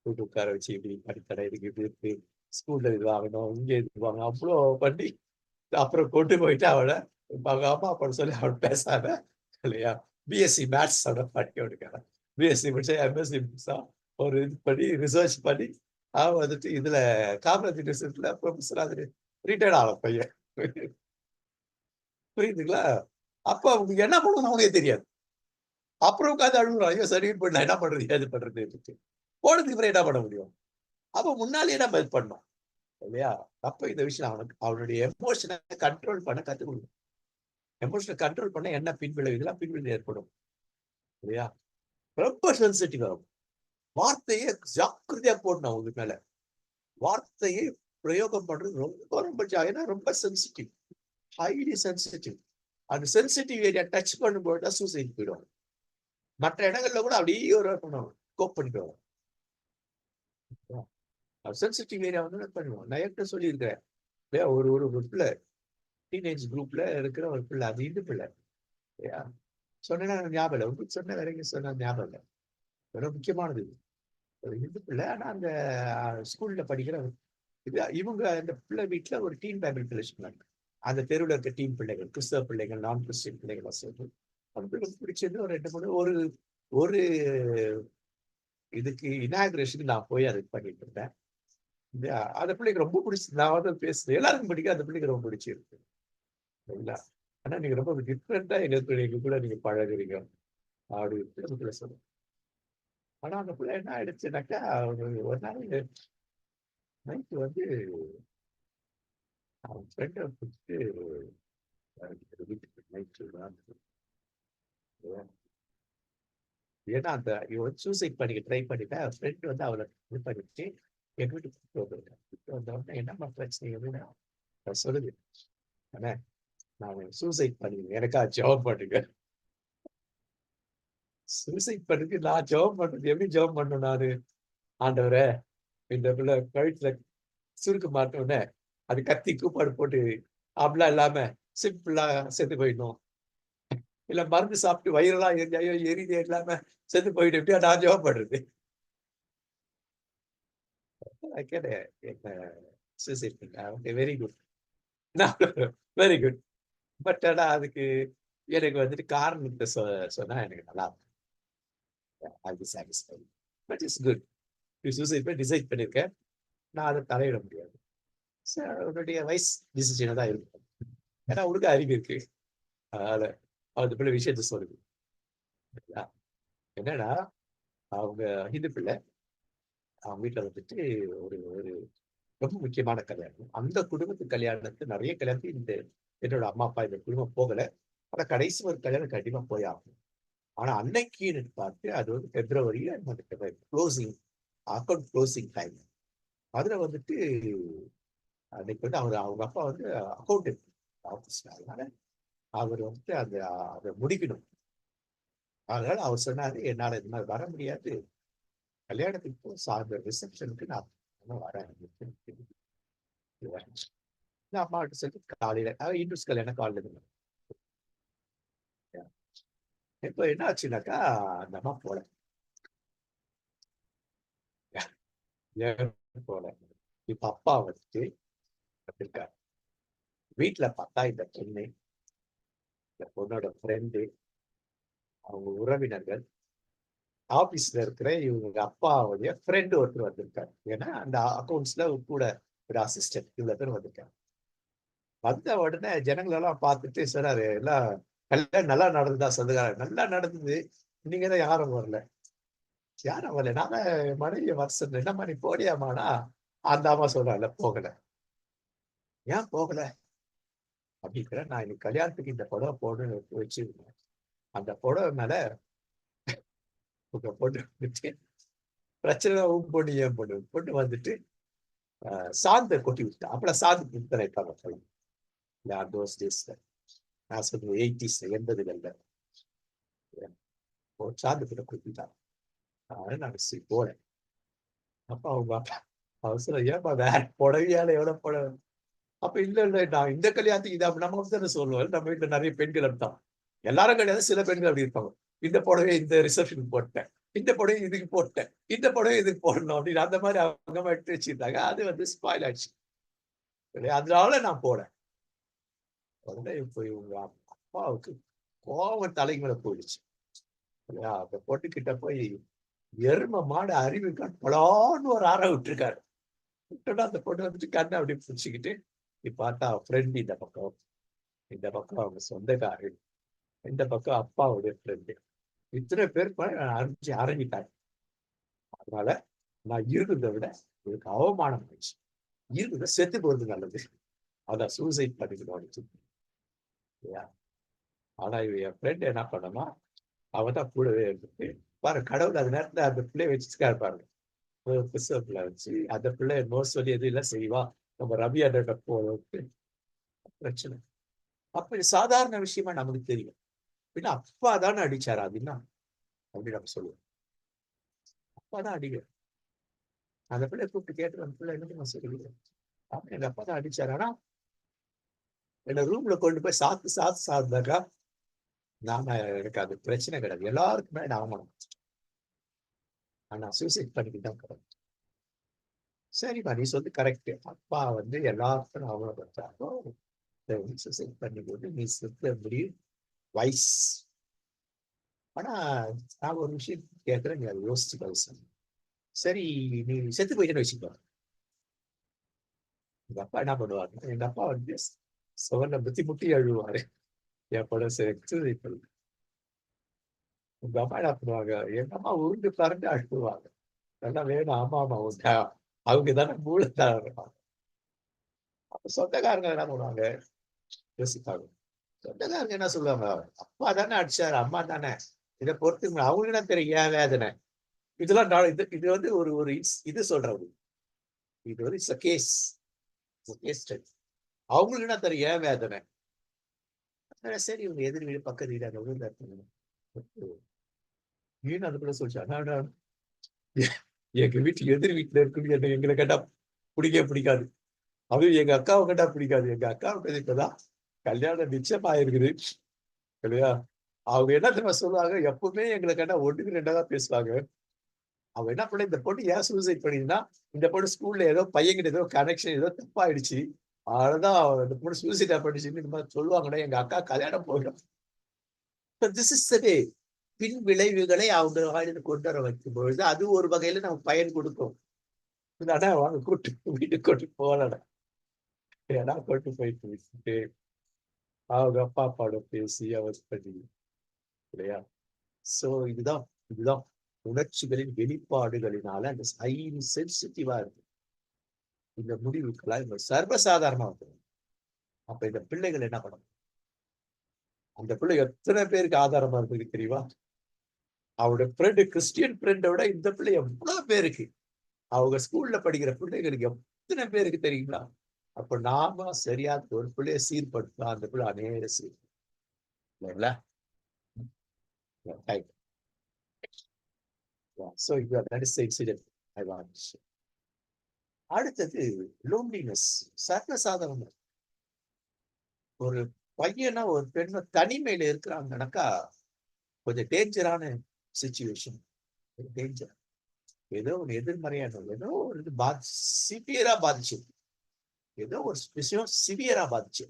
கூட்டு உட்கார வச்சு இப்படி படித்தடை இதுக்கு இப்படி இருக்கு, ஸ்கூல்ல இது வாங்கணும், இங்க இது வாங்கணும், அவ்வளோ பண்ணி அப்புறம் கொண்டு போயிட்டு அவளை அவங்க அம்மா அப்பா சொல்லி அவள் பேசாத, இல்லையா? பிஎஸ்சி மேத்ஸ் அவட படிக்க விடுக்கிறான். பிஎஸ்சி முடிச்சா எம்எஸ்சி முடிச்சா ஒரு இது பண்ணி ரிசர்ச் பண்ணி அவன் வந்துட்டு இதுல காமராஜ் யூனிவர்சிட்டியில ப்ரொஃபஸரா ரிட்டையர்ட் ஆன பையன். புரியுதுங்களா? அப்ப அவங்க என்ன பண்ணணும் அவங்களே தெரியாது. அப்புறம் உட்காந்து அழுகுறான், ஐயோ சர்டிஃபிகேட் பண்ணல, என்ன பண்றது ஏது பண்றது, போனதுக்கு அப்புறம் என்ன பண்ண முடியும்? அப்ப முன்னாலேயே நம்ம இது பண்ணோம், இல்லையா? அப்ப இந்த விஷயம் அவனுடைய எமோஷனை கண்ட்ரோல் பண்ண கத்துக் கொடுக்கணும். எமோஷனை கண்ட்ரோல் பண்ண என்ன பின்விளைவுகள் ஏற்படும், இல்லையா? ரொம்ப சென்சிட்டிவ் ஆகும். வார்த்தையை ஜாக்கிரதையா போடணும் அவங்க மேல. வார்த்தையை பிரயோகம் பண்றது ரொம்ப ரொம்ப ஏன்னா ரொம்ப சென்சிட்டிவ், ஹைலி சென்சிட்டிவ். அந்த சென்சிட்டிவ் ஏரியா டச் பண்ணும்போது தான் சூசைட் போயிடும். மற்ற இடங்கள்ல கூட அப்படியே ஒரு கோப் பண்ணிடுவாங்க. சென்சிட்டிவ் ஏரியா வந்து பண்ணுவோம். நான் ஏற்கனவே சொல்லியிருக்கிறேன், ஒரு ஒரு பிள்ளை டீனேஜ் குரூப்ல இருக்கிற ஒரு பிள்ளை, அது இந்து பிள்ளை, இல்லையா? சொன்னா ஞாபகம் இல்லை, உங்களுக்கு சொன்ன வரைக்கும் சொன்ன ஞாபகம் இல்லை. ரொம்ப முக்கியமானது இது. ஒரு இந்து பிள்ளை, ஆனா அந்த ஸ்கூல்ல படிக்கிற இது. இவங்க அந்த பிள்ளை வீட்டுல ஒரு டீம் பைபிள் ஃபெலோஷிப், அந்த தெருவில் இருக்க டீம் பிள்ளைகள், கிறிஸ்தவ பிள்ளைகள், நான் கிறிஸ்டின் பிள்ளைகள் சேர்ந்து அந்த பிள்ளைகளுக்கு பிடிச்சது ஒரு 2 3 ஒரு இதுக்கு இனாகிரேஷனுக்கு நான் போய் அதுக்கு பண்ணிட்டு இருந்தேன். அந்த பிள்ளைக்கு ரொம்ப பிடிச்சி, நான் வந்து பேசுறேன், எல்லாருக்கும் பிடிக்கும், அந்த பிள்ளைக்கு ரொம்ப பிடிச்சிருக்கு, சரிங்களா? ஆனா நீங்க ரொம்ப டிஃப்ரெண்டா எங்க கூட நீங்க பழகுறீங்க அப்படின்னு அந்த பிள்ளை சொல்லுங்க. ஆனா அந்த பிள்ளை என்ன ஆயிடுச்சுனாக்கா, ஒரு நாள் நைட்டு வந்து அவன் ஃப்ரெண்டை கூப்பிட்டு வீட்டுக்கு நைட்டு, ஏன்னா அந்த இவன் சூசைட் பண்ணிக்க ட்ரை பண்ணிட்டேன். ஃப்ரெண்ட் வந்து அவளை இது பண்ணிட்டு எங்க வீட்டுக்கு கூப்பிட்டு வந்திருக்கேன். கூப்பிட்டு வந்த உடனே என்னம்மா பிரச்சனை அப்படின்னு சொல்லுது, அண்ணே நான் சூசைட் பண்ணிக்கிறேன், எனக்கா ஜெபம் பண்ணுங்க. சூசைட் பண்ணுக்கு நான் ஜெபம் பண்றது எப்படி ஜெபம் பண்ணணும் நானு? ஆண்டவரே, இந்த பிள்ளை கழுத்துல சுருக்கு மாட்டோன்னே அது கத்தி கூப்பாடு போட்டு அப்படிலாம் இல்லாம சிம்பிளா செத்து போயிடணும், இல்ல மருந்து சாப்பிட்டு வயிறெல்லாம் ஐயோ எரியுது இல்லாம செத்து போயிட்டு எப்படியா நான் ஜெபம் பண்றது? I get சூசைட் பண்ணேன். Okay, very good. Very good. But ஆனா அதுக்கு எனக்கு வந்துட்டு காரணத்தை சொன்னா எனக்கு நல்லா இருக்கும். I'll be satisfied. But it's good. நீ சூசைட் பண்ணி டிசைட் பண்ணியிருக்கேன், நான் அதை தலையிட முடியாது. அவனுடைய வைஸ் டிசிஷனை தான் இருக்கும். ஏன்னா உனக்கு அறிவு இருக்கு, அதனால அந்த பிள்ளை விஷயத்த சொல்லுது. என்னன்னா அவங்க ஹிந்து பிள்ளை, அவங்க வீட்டுல வந்துட்டு ஒரு ஒரு ரொம்ப முக்கியமான கல்யாணம். அந்த குடும்பத்து கல்யாணத்துக்கு நிறைய கல்யாணத்துக்கு என்னோட அம்மா அப்பா இந்த குடும்பம் போகல. ஆனா கடைசி ஒரு கல்யாணம் கண்டிப்பா போய் ஆகணும். ஆனா அன்னைக்குன்னு பார்த்து அது வந்து பிப்ரவரியில க்ளோசிங், அக்கௌண்ட் க்ளோசிங் டைம். அதுல வந்துட்டு அன்னைக்கு வந்து அவங்க அப்பா வந்து அக்கௌண்டன்ட் ஆபீஸ்ல. அதனால அவர் வந்து அதை முடிக்கணும். அதனால அவர் சொன்னாரு, என்னால இந்த மாதிரி வர முடியாது, கல்யாணத்துக்கு போ, சாயந்தர ரிசப்ஷனுக்கு நான் வரேன். நான் அம்மாட்ட சொல்லி காலையில இந்துஸ் கல்யாணம் காலையில. இப்ப என்ன ஆச்சுனாக்கா, அந்த அம்மா போல ஏன் போல. இப்ப அப்பா வந்துட்டு இருக்காரு. வீட்டுல பார்த்தா இந்த பொண்ணு, இந்த பொண்ணோட ஃப்ரெண்டு, அவங்க உறவினர்கள், ஆபீஸ்ல இருக்கிற இவங்க அப்பாவுடைய ஃப்ரெண்டு ஒருத்தர் வந்திருக்காரு. ஏன்னா அந்த அக்கௌண்ட்ஸ்ல கூட ஒரு அசிஸ்டன்ட், இவ்வளவு பேர் வந்திருக்காரு. வந்த உடனே ஜனங்கள் எல்லாம் பார்த்துட்டு சொன்னாரு, எல்லாம் கல்யாணம் நல்லா நடந்ததா சொந்தக்காரர்? நல்லா நடந்தது, நீங்க தான் யாரும் வரல. யாரும் வரல, நான் மனைவியை வர சொன்னேன். என்னம்மா நீ போடியாமானா, அந்த அம்மா சொல்றாங்க போகல. ஏன் போகல அப்படிங்கிற, நான் இன்னைக்கு கல்யாணத்துக்கு இந்த புடவை போடணும்னு வச்சிருந்தேன். அந்த புடவை மேல உங்க பொண்ணு வந்துட்டு பிரச்சனை, உன் பொண்ணு ஏன் பொண்ணு பொண்ணு வந்துட்டு சாந்த கொட்டி விட்டா. அப்பெல்லாம் சாந்து கொடுத்து வைப்பாங்க தோஸ் டேஸ்ல. நான் சொல்லுவேன் 80s 80கள்ல சாந்து கிட்ட கொட்டிட்டான். அதனால நான் போறேன். அப்ப அவங்க அப்பா அவர் சொல்ல, ஏன்பா வேற புடவையால எவ்வளவு புடவை? அப்ப இல்ல இல்ல, நான் இந்த கல்யாணத்துக்கு இதை நம்ம வந்து சொல்லுவோம். நம்ம வீட்டுல நிறைய பெண்கள் அப்படித்தான். எல்லாரும் கிடையாது, சில பெண்கள் அப்படி இருப்பாங்க. இந்த புடவை இந்த ரிசப்ஷனுக்கு போட்டேன், இந்த புடவை இதுக்கு போட்டேன், இந்த புடவை இதுக்கு போடணும் அப்படின்னு அந்த மாதிரி அவங்க எடுத்து வச்சிருந்தாங்க. அது வந்து ஸ்பாயில் ஆயிடுச்சு. அதனால நான் போனேன். உடனே இப்போ இவங்க அப்பாவுக்கு கோவம் தலைக்கு மேல போயிடுச்சு. அந்த பொட்டுக்கிட்ட போய் எரும மாடு அறிவுக்கான் பலான்னு ஒரு ஆற விட்டுருக்காரு. விட்டோன்னா அந்த பொண்ணு வந்துட்டு கண்ணை அப்படி பிடிச்சிக்கிட்டு, இப்ப பார்த்தா ஃப்ரெண்ட் இந்த பக்கம், இந்த பக்கம் அவங்க சொந்தக்காரு, இந்த பக்கம் அப்பாவுடைய ஃப்ரெண்டு, இத்தனை பேர் அரைஞ்சிட்டாங்க. அதனால நான் இருக்கிறத விட உங்களுக்கு அவமானம் ஆயிடுச்சு, இருக்கிறத செத்து போறது நல்லது, அதான் சூசைட் பண்ணிக்கணும். ஆனா இவ என் ஃப்ரெண்ட் என்ன பண்ணமா, அவன் தான் கூடவே இருந்துட்டு பாரு, கடவுள் அந்த நேரத்துல அந்த பிள்ளைய வச்சுருக்காரு பாருங்க. பிள்ளை வச்சு அந்த பிள்ளை நோ சொல்லி எதுவும் இல்லை செய்வா, நம்ம ரவி அண்ணன் போறதுக்கு பிரச்சனை. அப்ப இது சாதாரண விஷயமா நமக்கு தெரியும். பின்ன அப்பா தானே அடிச்சாரு அப்படின்னா அப்படின்னு நம்ம சொல்லுவோம். அப்பா தான் அடிக்க. அந்த பிள்ளை கூப்பிட்டு கேட்டு, அந்த பிள்ளை என்ன சொல்லி, எங்க அப்பா தான் அடிச்சாரு. ஆனா என்ன ரூம்ல கொண்டு போய் சாத்தாக்கா எனக்கு அது பிரச்சனை கிடையாது. எல்லாருக்குமே நான் அவமானம். நான் சூசைட் பண்ணிக்கிட்டு தான் கிடையாது. சரிப்பா, நீ சொல்லி கரெக்ட். அப்பா வந்து எல்லாருக்கும் அவமானப்படுத்தாரோ சூசைட் பண்ணிக்கொண்டு நீ செத்த முடியும் வைஸ். ஆனா நான் ஒரு விஷயம் கேட்கிறேன், நீ அதை யோசிச்சு பேச. சரி, நீ செத்து போயிட்டேன்னு வச்சுக்கோ, எங்க அப்பா என்ன பண்ணுவாங்க? எங்க அப்பா வந்து சுவர்ண புத்தி முட்டி அழுவாரு, என் படம் சூசைட் பண்ணு. உங்க அம்மா என்ன பண்ணுவாங்க? எங்க அம்மா உருண்டு பறந்து அழுவாங்க. அதெல்லாம் வேணும். ஆமா ஆமா உண்டா, அவங்க தானே மூலத்தார இருப்பாங்க. அப்ப சொந்தக்காரங்க என்ன பண்ணுவாங்க? யோசிப்பாங்க. சொந்தக்காரங்க என்ன சொல்லுவாங்க? அப்பா தானே அடிச்சாரு, அம்மா தானே, இதை பொறுத்து அவங்களுக்கு என்ன தெரியும் ஏன் வேதனை. இதெல்லாம் இது வந்து ஒரு ஒரு இது சொல்றது. இது வந்து இட்ஸ் கேஸ் ஸ்டடி. அவங்களுக்கு என்ன தெரியும் ஏன் வேதனை. சரி, இவங்க எதிர் வீடு பக்கத்து வீடு அந்த ஊர்ல வீடு அது கூட சொல்லிச்சு, எங்க வீட்டு எதிர் வீட்டுல இருக்குன்னு என்ன எங்களை கேட்டா பிடிக்கவே பிடிக்காது. அதுவும் எங்க அக்காவை கேட்டா பிடிக்காது. எங்க அக்காவுக்கு இப்பதான் கல்யாணம் நிச்சயமா இருக்குது இல்லையா. அவங்க என்ன தெரியுமா சொல்லுவாங்க, எப்பவுமே எங்களை கேட்டா ஒண்ணுக்கு ரெண்டா தான் பேசுவாங்க. அவங்க என்ன பண்ண, இந்த பொண்ணு ஏன் சூசைட் பண்ணிருந்தா, இந்த பொண்ணு ஸ்கூல்ல ஏதோ பையன்கிட்ட ஏதோ கனெக்ஷன் ஏதோ தப்பாயிடுச்சு, அவ்வளவுதான் இந்த பொண்ணு சூசைட் பண்ணிச்சுன்னு இந்த மாதிரி சொல்லுவாங்கன்னா எங்க அக்கா கல்யாணம் போயிடும். பின் விளைவுகளை அவங்க வாழ்ந்து கொண்டு வர வைக்கும் பொழுது அது ஒரு வகையில நமக்கு பயன் கொடுக்கும். ஆனா அவங்க கூட்டு வீட்டுக்கு கொண்டு போகல, ஏன்னா கொண்டு போயிட்டு விட்டுட்டு அவங்க அப்பா அப்பாவோட பேசி அவர் பண்ணி இல்லையா. சோ இதுதான் இதுதான் உணர்ச்சிகளின் வெளிப்பாடுகளினால அந்த ஹைலி சென்சிட்டிவா இருக்கு. இந்த முடிவுக்கெல்லாம் இந்த சர்வசாதாரணமா வந்துடும். அப்ப இந்த பிள்ளைகள் என்ன பண்ணணும்? அந்த பிள்ளை எத்தனை பேருக்கு ஆதாரமா இருக்கு தெரியுமா? அவருடைய ஃப்ரெண்டு, கிறிஸ்டியன் ஃப்ரெண்டை விட இந்த பிள்ளை எவ்வளவு பேருக்கு, அவங்க ஸ்கூல்ல படிக்கிற பிள்ளைகளுக்கு எத்தனை பேருக்கு தெரியுங்களா? அப்ப நாம சரியா ஒரு பிள்ளைய சீர்படுத்தலாம், அந்த பிள்ளை அநேக சீர் இல்லைங்களா? Right. Yeah. So that is the incident I want to share. அடுத்தது லோன்லினஸ், சர்வசாதாரணம். ஒரு பையனா ஒரு பெண்ண தனிமையில இருக்கிறாங்கன்னாக்கா கொஞ்சம் டேஞ்சரான சிச்சுவேஷன், டேஞ்சர். ஏதோ ஒரு எதிர்மறையான ஏதோ ஒரு இது சிவியரா பாதிச்சு, ஏதோ ஒரு விஷயம் சிவியரா பாதிச்சு.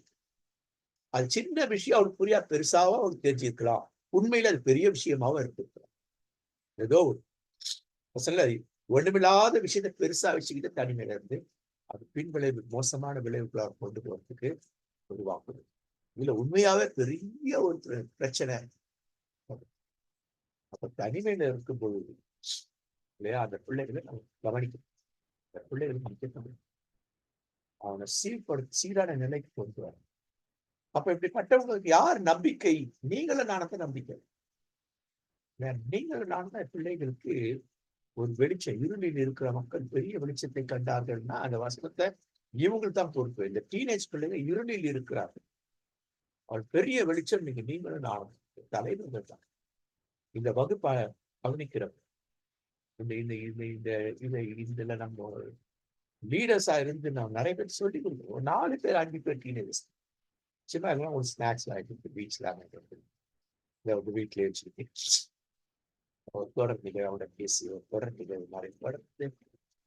அது சின்ன விஷயம் அவளுக்கு புரியா, பெருசாவும் அவளுக்கு தெரிஞ்சிருக்கலாம். உண்மையில அது பெரிய விஷயமாவும் இருந்திருக்கலாம். ஏதோ ஒண்ணுமில்லாத விஷயத்த பெருசா வச்சுக்கிட்டு தனிமையில இருந்து அது பின் விளைவு, மோசமான விளைவுகளாக கொண்டு போறதுக்கு உருவாக்குது. இதுல உண்மையாவே பெரிய ஒரு பிரச்சனை. அப்ப தனிமையில இருக்கும் பொழுது இல்லையா, அந்த பிள்ளைகளை நம்ம கவனிக்கணும். அந்த பிள்ளைகளை முக்கியத்துவம் அவனை சீரான நிலைக்கு கொண்டு வர. அப்ப இப்படிப்பட்டவங்களுக்கு யார் நம்பிக்கை? நீங்களும் நானத்தை நம்பிக்கை. நீங்களும் நான் பிள்ளைகளுக்கு ஒரு வெளிச்சம். இருளில் இருக்கிற மக்கள் பெரிய வெளிச்சத்தை கண்டார்கள்னா அந்த வசனத்தை இவங்களுக்கு தான் பொறுப்பு. இந்த டீனேஜ் பிள்ளைங்க இருளில் இருக்கிறார்கள், அவள் பெரிய வெளிச்சம். நீங்களும் நானும் தலைவர்கள் தான். இந்த வகுப்பை கவனிக்கிறோம். இதுல நம்ம லீடர்ஸா இருந்து நாம் நிறைய பேர் சொல்லி கொடுக்குறோம். 4 பேர் 5 பேர் டீனேஜர்ஸ் சின்ன ஒரு ஸ்நாக்ஸ் ஆகிட்டு பீச்ல வந்து வீட்டிலே வச்சுக்கிட்டு தொடர் நிகழ்வோட பேசி ஒரு தொடர் நிகழ்வு மாதிரி தொடர்ந்து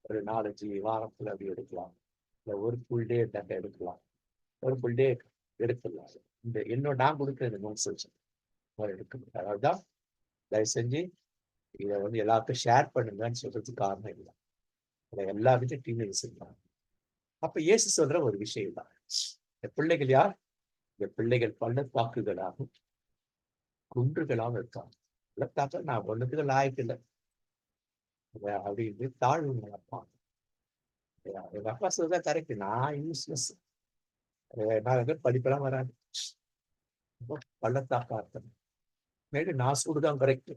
ஒரு 4-5 வாரத்துல அப்படி எடுக்கலாம். இல்லை ஒரு ஃபுல் டே தட்டை எடுக்கலாம், ஒரு ஃபுல் டே எடுத்துடலாம். இந்த நான் கொடுக்குற இந்த நோட்ஸ் வச்சு எடுக்கணும். அதாவது தயவு செஞ்சு இதை வந்து எல்லாருக்கும் ஷேர் பண்ணுங்கன்னு சொல்றதுக்கு காரணம் இல்லை. அதை எல்லாருக்கும் டீனேஜ் இருக்காங்க. அப்ப இயேசு சொல்ற ஒரு விஷயம் தான், இந்த பிள்ளைகள் யார்? இந்த பிள்ளைகள் பள்ளத்தாக்குகளாகவும் குன்றுகளாகவும் இருக்காங்க. பள்ளத்தாக்க நான் ஒண்ணுக்கு லாய்க்கு இல்லை அப்படின்னு தாழ்வு நினைப்பாங்க. எங்க அப்பா சொல்றதா கரெக்ட். நான் யூஸ்லெஸ், நான் படிப்பெல்லாம் வராது, பள்ளத்தாக்கா இருக்கணும். மேடு நான் சூடுதான் கரெக்ட்.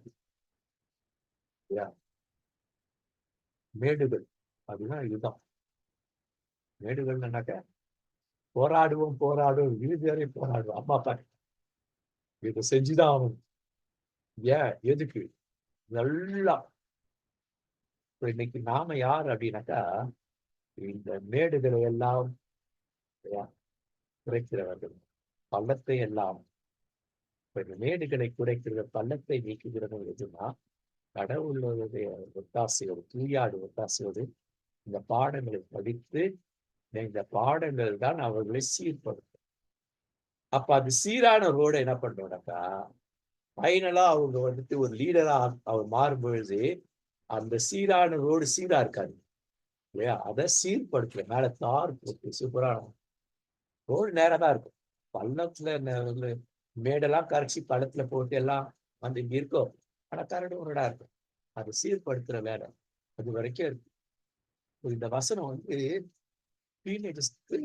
மேடுகள் அப்படின்னா இதுதான் மேடுகள்னாக்க போராடுவோம் இறுதி வரை போராடுவோம். அம்மா அப்பா இதை செஞ்சுதான் ஆகணும். ஏன் எதுக்கு? நல்லா இன்னைக்கு நாம யார் அப்படின்னாக்கா இந்த மேடுகளை எல்லாம் குறைக்கிறவர்கள், பள்ளத்தை எல்லாம் மேடுகளை குறைக்கிற பள்ளத்தை நீக்குகிறது எதுனா கடவுளுடைய ஒத்தாசையோடு, தூயாடு ஒத்தாசையோடு இந்த பாடங்களை படித்து இந்த பாடங்கள் தான் அவர்களை சீர்படுத்தும். அப்ப அது சீரான ரோட என்ன பண்றோம்னாக்கா ஃபைனலா அவங்க வந்துட்டு ஒரு லீடரா அவர் மாறும்பொழுது அந்த சீரான ரோடு சீரா இருக்காது இல்லையா, அதை சீர்படுத்தல. மேல தார் போட்டு சூப்பரா ரோடு நேரம் தான் இருக்கும். பள்ளத்துல மேடெல்லாம் கரைச்சி பள்ளத்துல போட்டு எல்லாம் வந்து இங்க இருக்கும், ஆனா கரடு ரோடா இருக்கும். அது சீர்படுத்துற வேலை அது வரைக்கும் இருக்கு. இந்த வசனம் வந்து டீனேஜர்ஸ்க்கு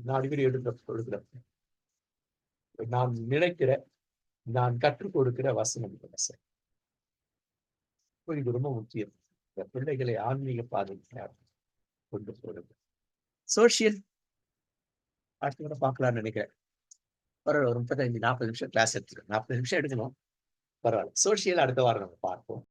நான் அடிக்கடி கொடுக்குறேன். நான் நினைக்கிற, நான் கற்றுக் கொடுக்கிற வசனம் இந்த வசனம். இது ரொம்ப முக்கியம். இந்த பிள்ளைகளை ஆன்மீக பாதைக்கு கொண்டு போறது. சோசியல் அடுத்த கூட பார்க்கலாம்னு நினைக்கிறேன். பரவாயில்ல, ஒரு 35-40 நிமிஷம் கிளாஸ் எடுத்துக்கணும். 40 நிமிஷம் எடுக்கணும், பரவாயில்ல. சோசியல் அடுத்த வாரம் நம்ம பார்ப்போம்.